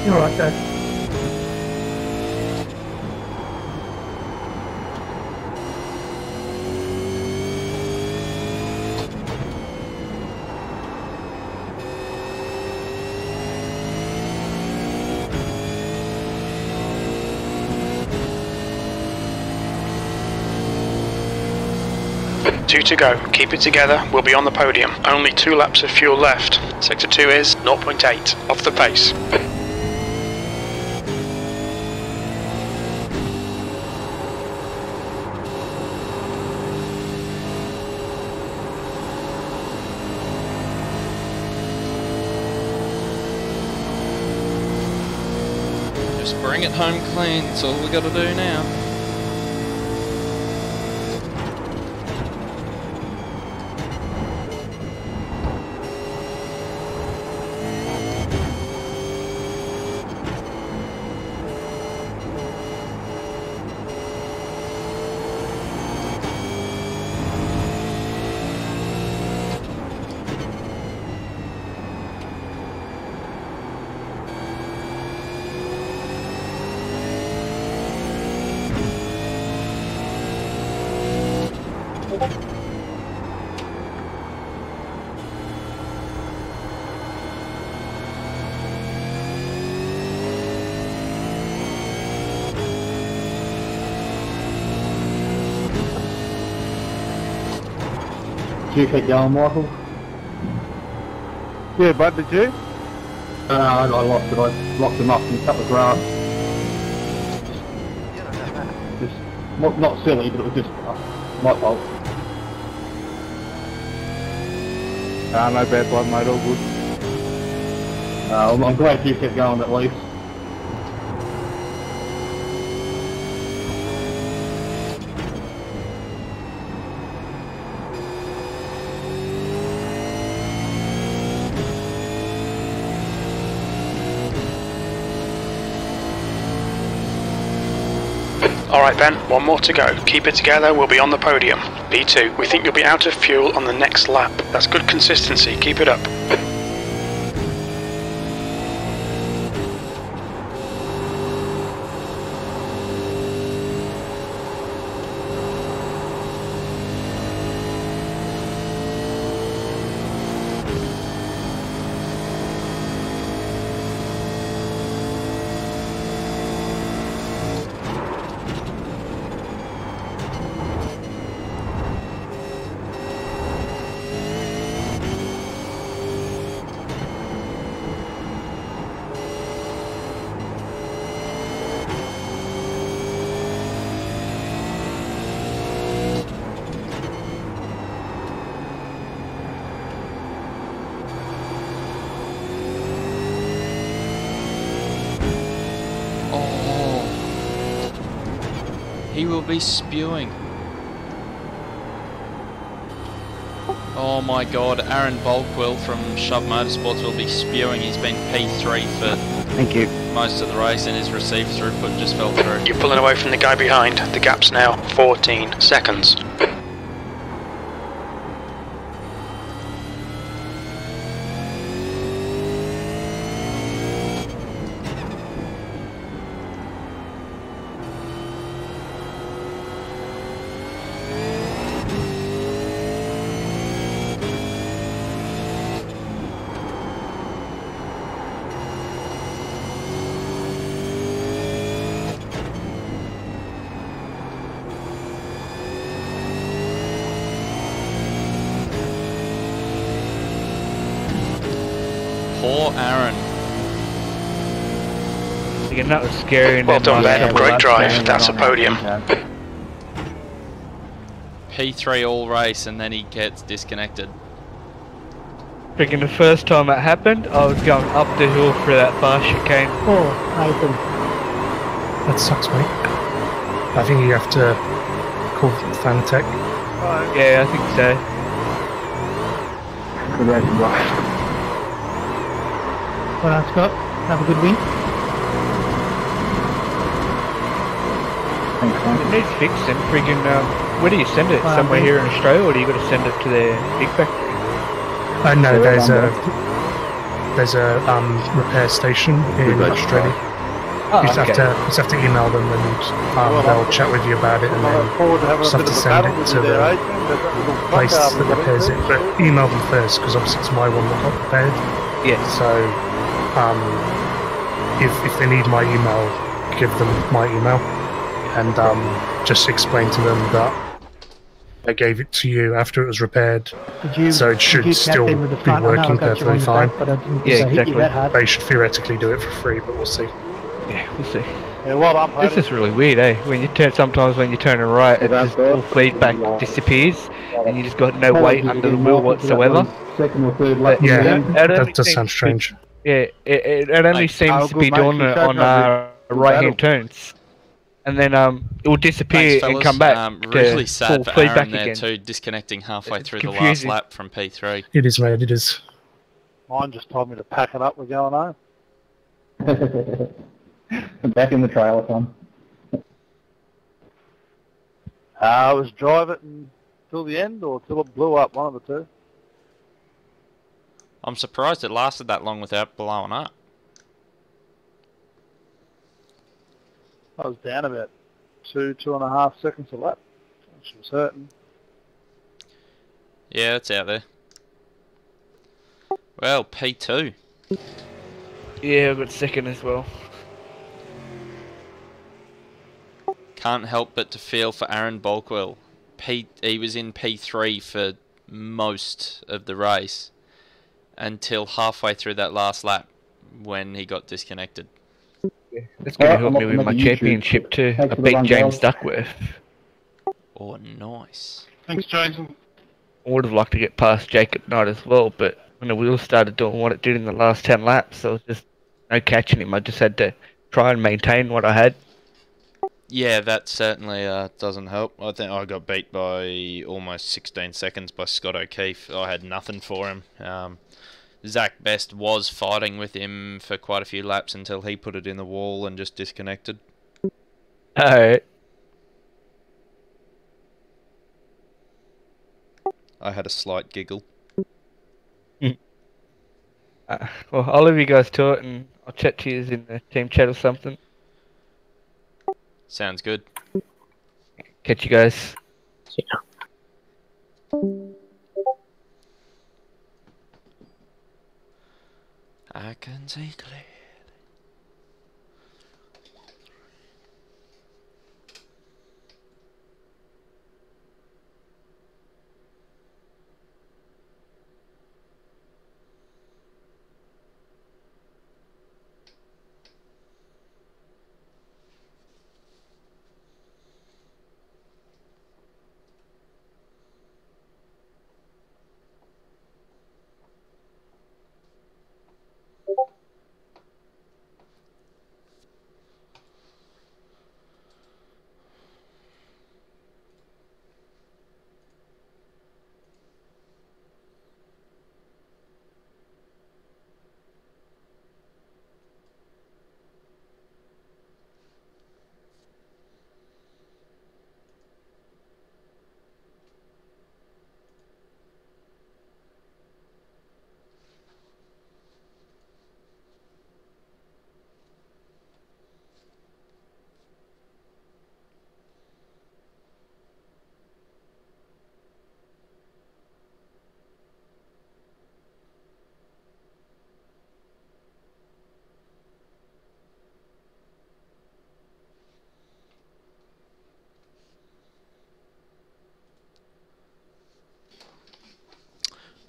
You're right, Dad. Two to go. Keep it together. We'll be on the podium. Only 2 laps of fuel left. Sector 2 is 0.8 off the pace. Just bring it home clean, that's all we gotta do now. Did you keep going, Michael? Yeah, bud, did you? I lost it. I locked him up and cut the grass. Just not silly, but it was just my fault. No bad blood, mate, all good. I'm glad you kept going at least. Alright Ben, one more to go. Keep it together, we'll be on the podium. B2, we think you'll be out of fuel on the next lap. That's good consistency, keep it up. He will be spewing. Oh my god, Aaron Boltwell from Shove Motorsports will be spewing. He's been P3 for Thank you. most of the race and his received throughput just fell through. You're pulling away from the guy behind. The gap's now 14 seconds. Again, that was scary. And Well then done, last Ben. couple Great laps, drive. That's a podium. P3 all race and then he gets disconnected. Freaking the first time it happened, I was going up the hill through that fast chicane. Oh, Nathan. That sucks, mate. I think you have to call Fanatec. Yeah, I think so. Good racing, Josh. Well done, Scott. Have a good win. Thanks, It man. needs fixing. Freaking, where do you send it? Somewhere here in Australia, or do you got to send it to the big factory? No, there's a repair station in Australia. Oh, You just have to email them and they'll chat with you about it, and then you just have to send it to the place that repairs it. But email them first, because obviously it's my one that got repaired. Yeah. So if they need my email, give them my email, and just explain to them that I gave it to you after it was repaired, so it should still be working perfectly fine. Yeah, exactly. They should theoretically do it for free, but we'll see. Yeah, we'll see. Yeah, well done, This is really weird, eh? When you turn, sometimes when you turn it right, it just all feedback disappears, and you just got no weight under the wheel whatsoever. Second or third But, Yeah, it only that does seems sound strange. Yeah, it only Like, seems to be doing it on right-hand turns, and then it will disappear Thanks, and fellas. come back Really to sad full for feedback Aaron there again. too, disconnecting halfway It's through the last confusing. lap from P3. It is, mate, it is. Mine just told me to pack it up. We're going home. Back in the trailer, Tom. I was driving till the end or till it blew up, one of the two. I'm surprised it lasted that long without blowing up. I was down about 2.5 seconds a lap, which was hurting. Yeah, it's out there. Well, P2. Yeah, I got second as well. Can't help but to feel for Aaron Bolkwell. He was in P3 for most of the race until halfway through that last lap when he got disconnected. It's going to help me with my championship too. I beat James Duckworth. Oh, nice. Thanks, Jason. I would have liked to get past Jacob Knight as well, but when the wheel started doing what it did in the last 10 laps, there was just no catching him. I just had to try and maintain what I had. Yeah, that certainly doesn't help. I think I got beat by almost 16 seconds by Scott O'Keefe. I had nothing for him. Zach Best was fighting with him for quite a few laps until he put it in the wall and just disconnected. Alright. I had a slight giggle. Well, I'll leave you guys to it, and I'll chat to you in the team chat or something. Sounds good. Catch you guys. I can see clear.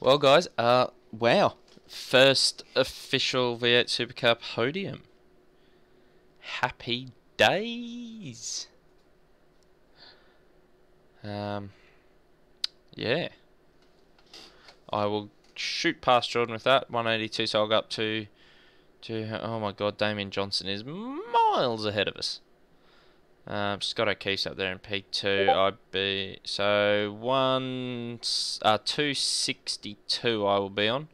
Well, guys, wow. First official V8 Supercar podium. Happy days. Yeah. I will shoot past Jordan with that 182, so I'll go up to oh my god, Damien Johnson is miles ahead of us. Scott O'Keefe's up there in P2. I'd be so 262 I will be on.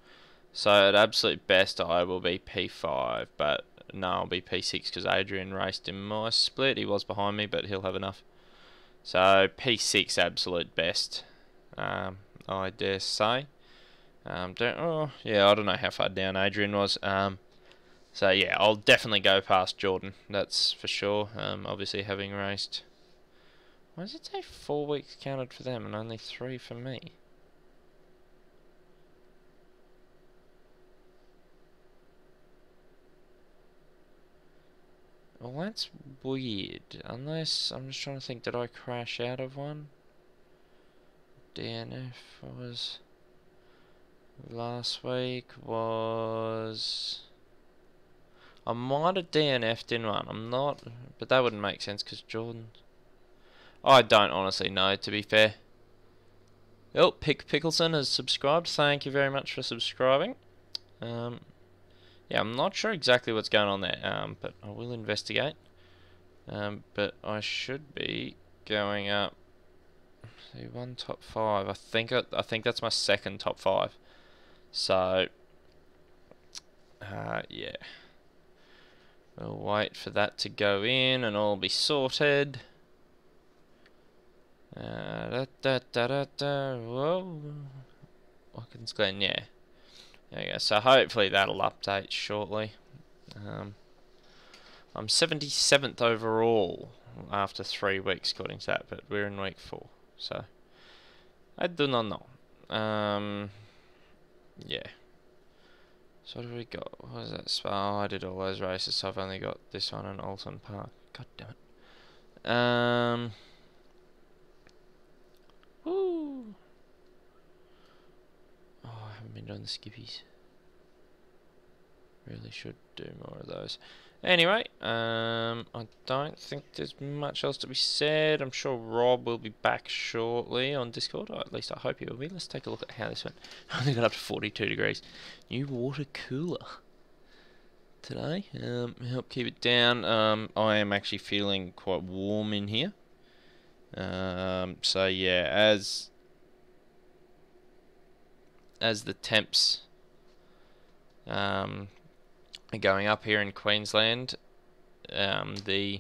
So at absolute best I will be P5, but no, I'll be P6 because Adrian raced in my split. He was behind me, but he'll have enough. So P6 absolute best, I dare say. I don't know how far down Adrian was. So yeah, I'll definitely go past Jordan. That's for sure. Obviously having raced. Why does it say 4 weeks counted for them and only 3 for me? Well, that's weird. Unless I'm just trying to think, did I crash out of one? DNF was last week was. I might have DNF'd in one. I'm not, but that wouldn't make sense because Jordan. I don't honestly know, to be fair. Oh, Pickleson has subscribed. Thank you very much for subscribing. Yeah, I'm not sure exactly what's going on there, but I will investigate. But I should be going up. See, one top 5. I think that's my second top 5. So, yeah. We'll wait for that to go in and all be sorted. Whoa. Watkins Glen, yeah. There you go. So hopefully that'll update shortly. I'm 77th overall after 3 weeks according to that, but we're in week 4. So I do not know. Yeah. So what have we got? What was that? Oh, I did all those races, so I've only got this one in Alton Park. God damn it. Woo. Oh, I haven't been doing the skippies. Really should do more of those. Anyway, I don't think there's much else to be said. I'm sure Rob will be back shortly on Discord, or at least I hope he will be. Let's take a look at how this went. I only got up to 42 degrees. New water cooler today. Help keep it down. I am actually feeling quite warm in here. So yeah, as the temps are going up here in Queensland, the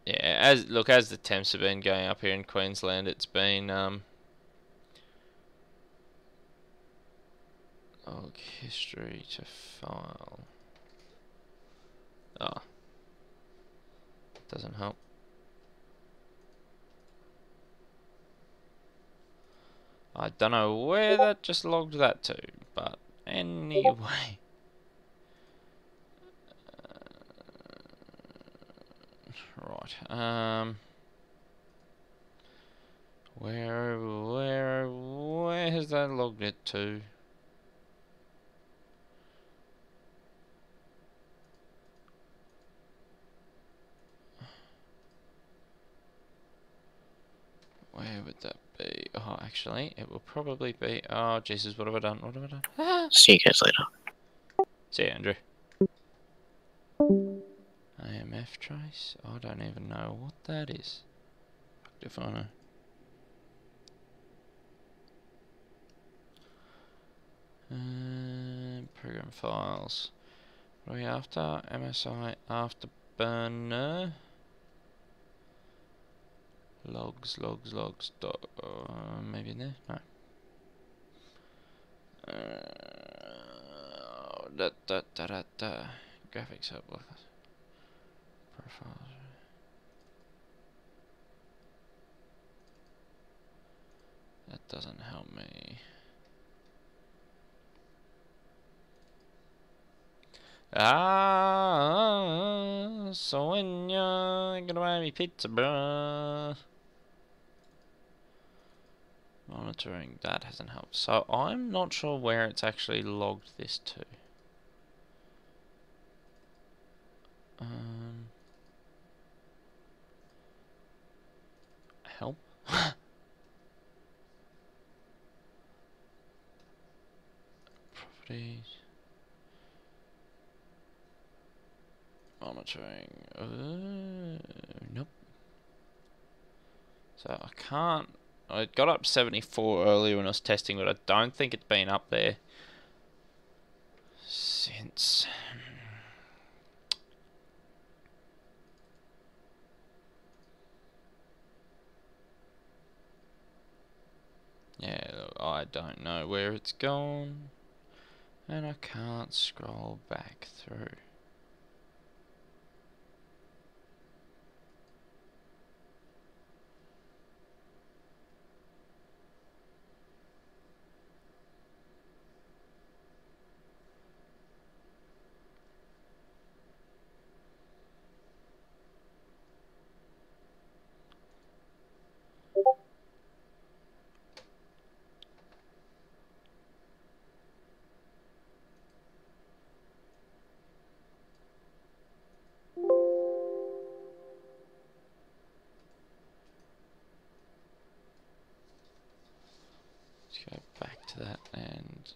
as the temps have been going up here in Queensland, it's been log history to file. Oh, doesn't help. I don't know where that just logged that to, but anyway. Right. Where has that logged it to? Where would that be? Oh, actually, it will probably be. Oh, Jesus, what have I done? What have I done? Ah. See you guys later. See you, Andrew. AMF trace? I don't even know what that is. If I know. Program files. What are we after? MSI afterburner. Logs. Maybe in there? No. Graphics up. Profiles. That doesn't help me. So when you're gonna buy me pizza, bruh. Monitoring, that hasn't helped. So I'm not sure where it's actually logged this to. Help. Properties. Monitoring. Nope. So I can't. I got up 74 earlier when I was testing, but I don't think it's been up there since. Yeah, I don't know where it's gone, and I can't scroll back through. Let's go back to that and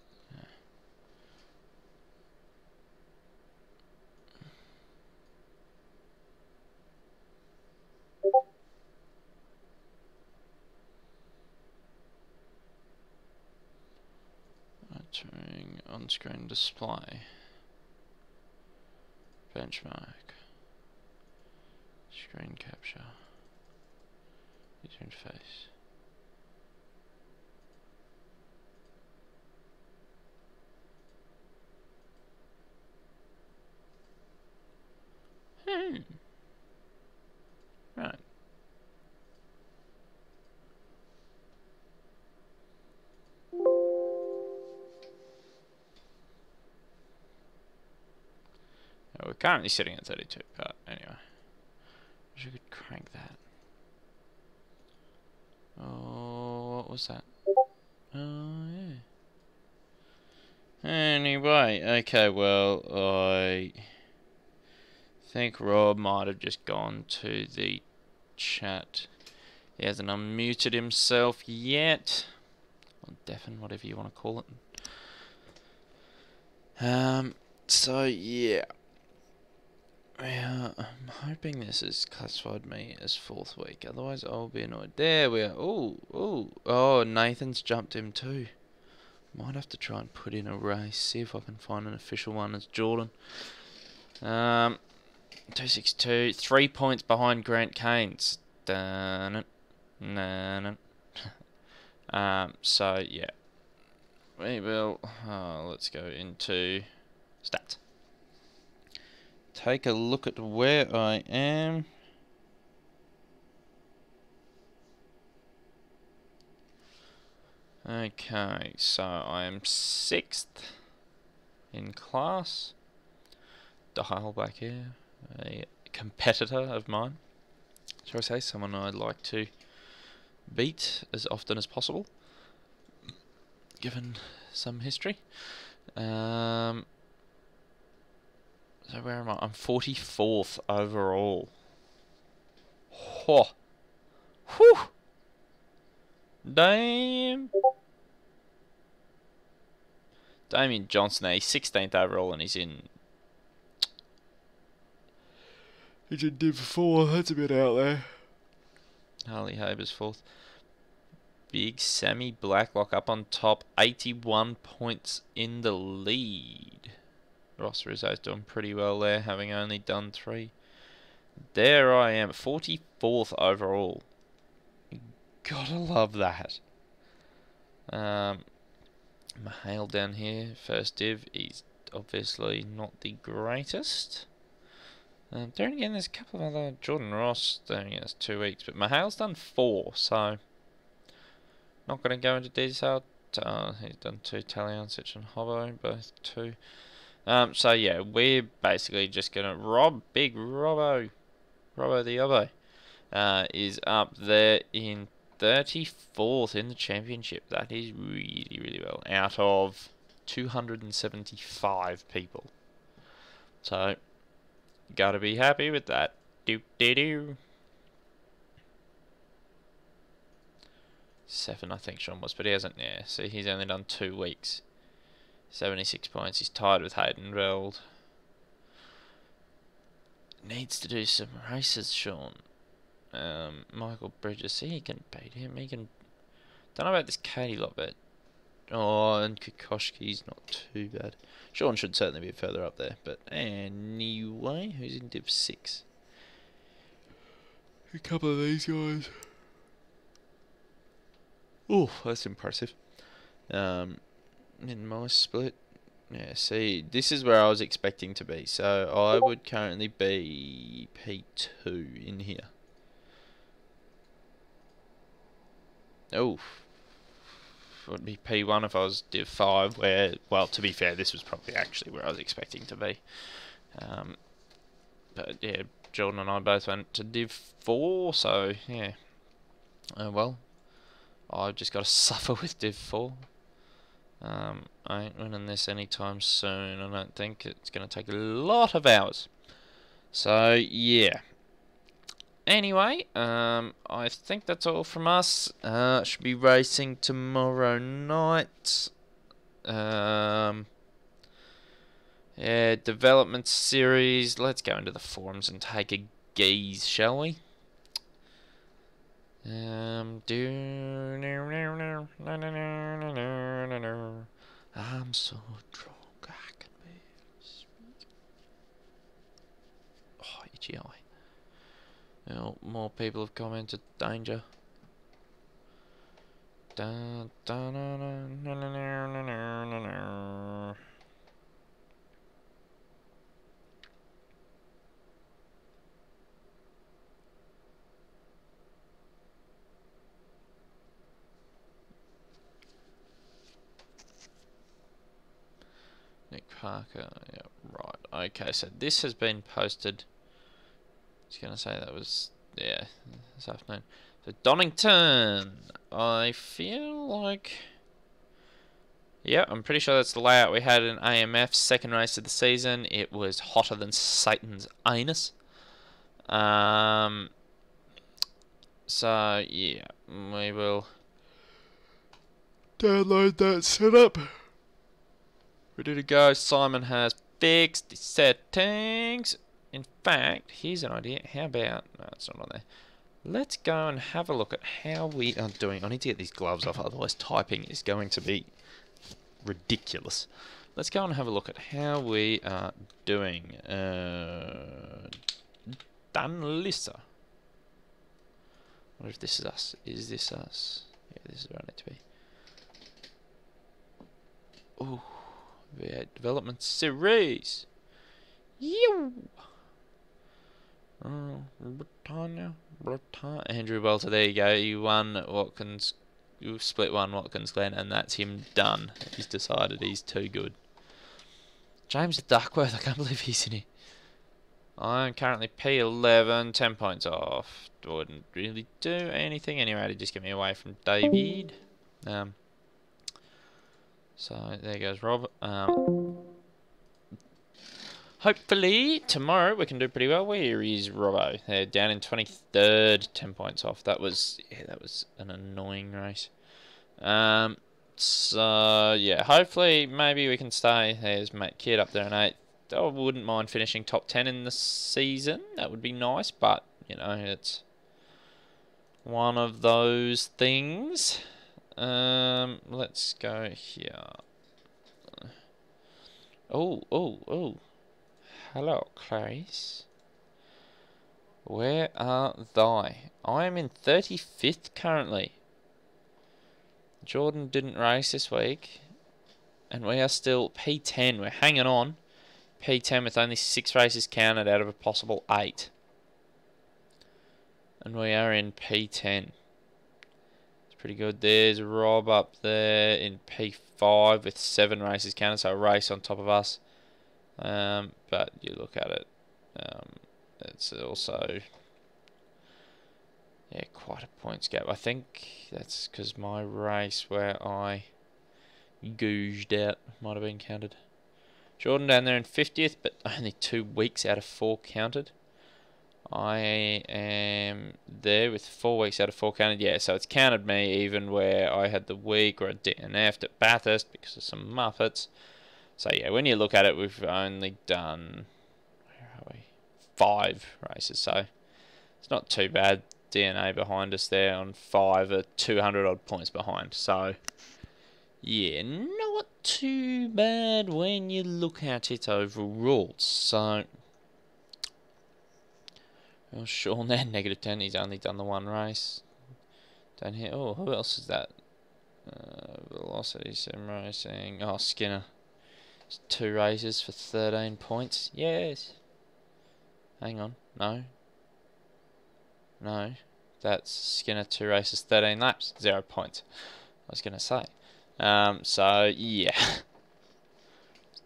entering on-screen display, benchmark, screen capture, user interface. Right. We're currently sitting at 32, but anyway. Wish I could crank that. Oh, what was that? Oh, yeah. Anyway, okay, well, I think Rob might have just gone to the chat. He hasn't unmuted himself yet. Or deafen, whatever you want to call it. So, yeah. I'm hoping this has classified me as 4th week, otherwise I'll be annoyed. There we are. Oh, Nathan's jumped him too. Might have to try and put in a race, see if I can find an official one as Jordan. 262, 3 points behind Grant Canes. Dun it. Nah. So yeah. We will, let's go into stats. Take a look at where I am. Okay, so I am 6th in class. Dial back here, a competitor of mine. Shall I say, someone I'd like to beat as often as possible, given some history. So where am I? I'm 44th overall. Whew. Whew. Damn. Damien Johnson, he's 16th overall and he's in Div 4. That's a bit out there. Harley Haber's 4th. Big Sammy Blacklock up on top, 81 points in the lead. Ross Rizzo's doing pretty well there, having only done 3. There I am, 44th overall. Gotta love that. Mahale down here, first div. He's obviously not the greatest. Then again, there's a couple of other. Jordan Ross, then again, that's 2 weeks, but Mahale's done 4, so not going to go into detail. He's done 2, Taliansich and Hobbo, both 2. So yeah, we're basically just going to Big Robbo the Obbo, is up there in 34th in the championship. That is really, really well, out of 275 people. So, Gotta be happy with that. Do. 7, I think Sean was, but he hasn't. Yeah, see, he's only done 2 weeks. 76 points. He's tied with Haydenveld. Needs to do some races, Sean. Michael Bridges, see, he can beat him. He can. Don't know about this Katie lot, but and Kokoschki's not too bad. Sean should certainly be further up there, but anyway, who's in Div 6? A couple of these guys. Oh, that's impressive. In my split, yeah, see, this is where I was expecting to be. So I would currently be P2 in here. Oh, would be P1 if I was Div 5, where, well, to be fair, this was probably actually where I was expecting to be. But yeah, Jordan and I both went to Div 4, so yeah. Well, I've just got to suffer with Div 4. I ain't winning this anytime soon. I don't think it's going to take a lot of hours. So yeah. Anyway, I think that's all from us. Should be racing tomorrow night. Yeah, development series. Let's go into the forums and take a gaze, shall we? I'm so drunk I can barely speak. Oh, itchy eye. Well, more people have commented danger. Nick Parker, yeah, right. Okay, so this has been posted. I was going to say that was, yeah, this afternoon. So Donington, I feel like, yeah, I'm pretty sure that's the layout we had in AMF's second race of the season. It was hotter than Satan's anus. So, yeah, we will download that setup. Ready to go. Simon has fixed the settings. In fact, here's an idea. How about... No, it's not on there. Let's go and have a look at how we are doing. I need to get these gloves off, otherwise typing is going to be ridiculous. Let's go and have a look at how we are doing. Danlissa. I wonder if this is us. Is this us? Yeah, this is where I need to be. Ooh. V8 development series. You. Britannia. Andrew Welter, there you go. You won Watkins. You split one Watkins Glen, and that's him done. He's decided he's too good. James Duckworth, I can't believe he's in here. I'm currently P11, 10 points off. Wouldn't really do anything anyway to just get me away from David. So there goes Rob. Hopefully tomorrow we can do pretty well. Where is Robbo? They're down in 23rd, 10 points off. That was an annoying race. So yeah, hopefully maybe we can stay. There's Matt Kidd up there in 8th. I wouldn't mind finishing top 10 in the season. That would be nice, but you know, it's one of those things. Let's go here. Oh. Hello, Clarice. Where are thy? I am in 35th currently. Jordan didn't race this week. And we are still P10. We're hanging on. P10 with only 6 races counted out of a possible 8. And we are in P10. It's pretty good. There's Rob up there in P5 with 7 races counted. So a race on top of us. But you look at it, it's also, yeah, quite a points gap. I think that's because my race where I gouged out might have been counted. Jordan down there in 50th, but only 2 weeks out of 4 counted. I am there with 4 weeks out of 4 counted. Yeah, so it's counted me even where I had the week where I DNF'd at Bathurst because of some Muppets. So yeah, when you look at it, we've only done, where are we? 5 races, so it's not too bad. DNA behind us there on 5 are 200 odd points behind. So yeah, not too bad when you look at it overall. So well, Sean there, -10. He's only done the 1 race. Down here, oh, who else is that? Velocity Sim Racing. Oh, Skinner. It's 2 races for 13 points. Yes. Hang on. No. That's Skinner, 2 races, 13 laps, 0 points. I was going to say. So, yeah.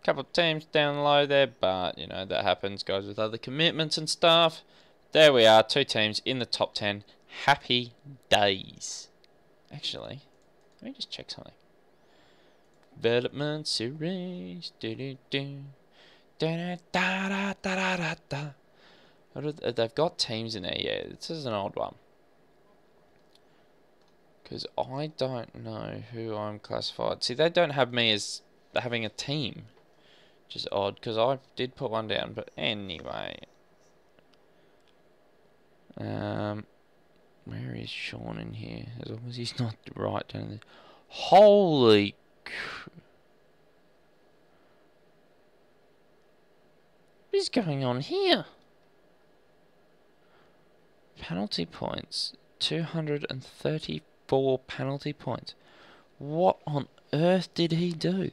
Couple of teams down low there, but, you know, that happens. Guys with other commitments and stuff. There we are. 2 teams in the top 10. Happy days. Actually, let me just check something. Development series. They've got teams in there, yeah. This is an odd one. Because I don't know who I'm classified. See, they don't have me as having a team. Which is odd, because I did put one down. But anyway. Where is Sean in here? As long as he's not right down there. Holy... What is going on here? Penalty points. 234 penalty points. What on earth did he do?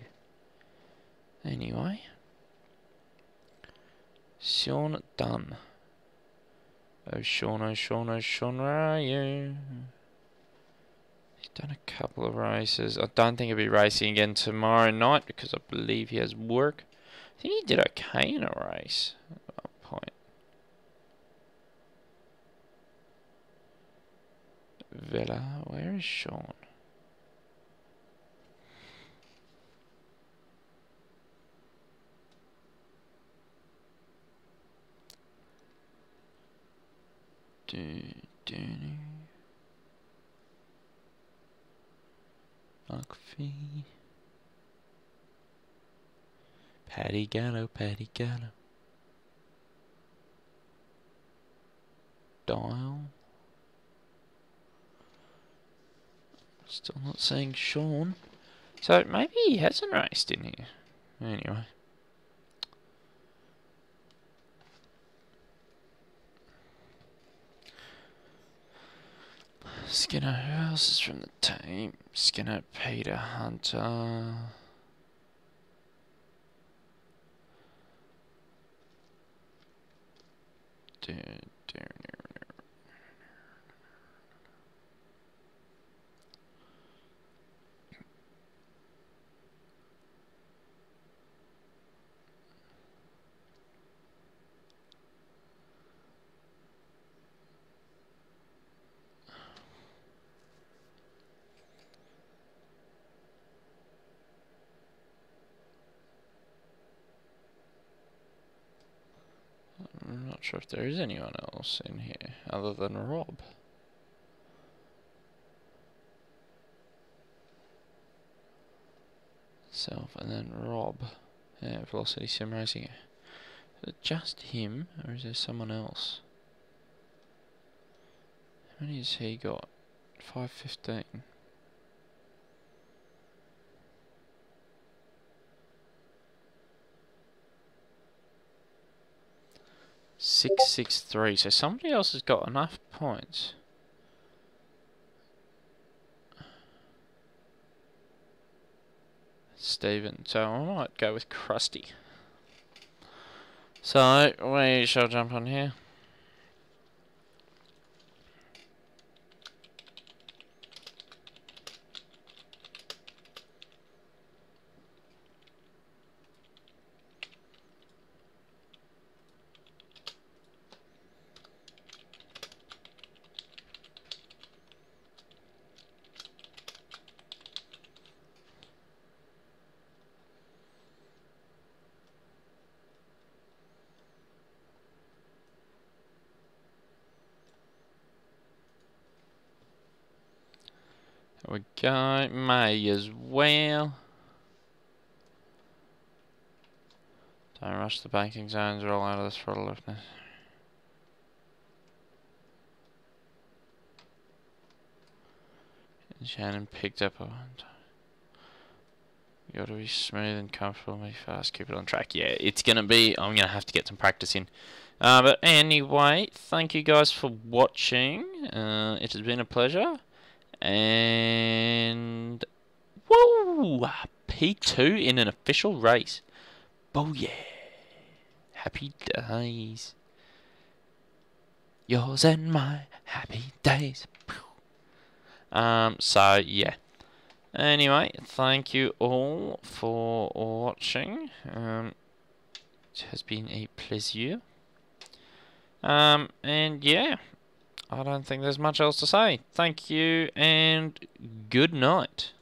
Anyway. Sean Dunn. Oh Sean, where are you? He's done a couple of races. I don't think he'll be racing again tomorrow night because I believe he has work. I think he did okay in a race at one point. Villa, where is Sean? McPhee. Paddy Gallo. Dial. Still not seeing Sean. So maybe he hasn't raced in here. Anyway. Skinner, who else is from the team? Skinner, Peter, Hunter. I'm not sure if there is anyone else in here other than Rob. Self and then Rob. Yeah, Velocity Sim Racing. Is it just him or is there someone else? How many has he got? 515. 663. So somebody else has got enough points. Stephen. So I might go with Krusty. So we shall jump on here. There we go. May as well. Don't rush the banking zones. Roll out of this throttle liftness. Shannon picked up a one. You got to be smooth and comfortable, be fast, keep it on track. Yeah, it's going to be, I'm going to have to get some practice in. But anyway, thank you guys for watching. It has been a pleasure. And, whoa, P2 in an official race. Oh yeah, happy days. Yours and my happy days. So yeah. Anyway, thank you all for watching. It has been a pleasure. And yeah, I don't think there's much else to say. Thank you and good night.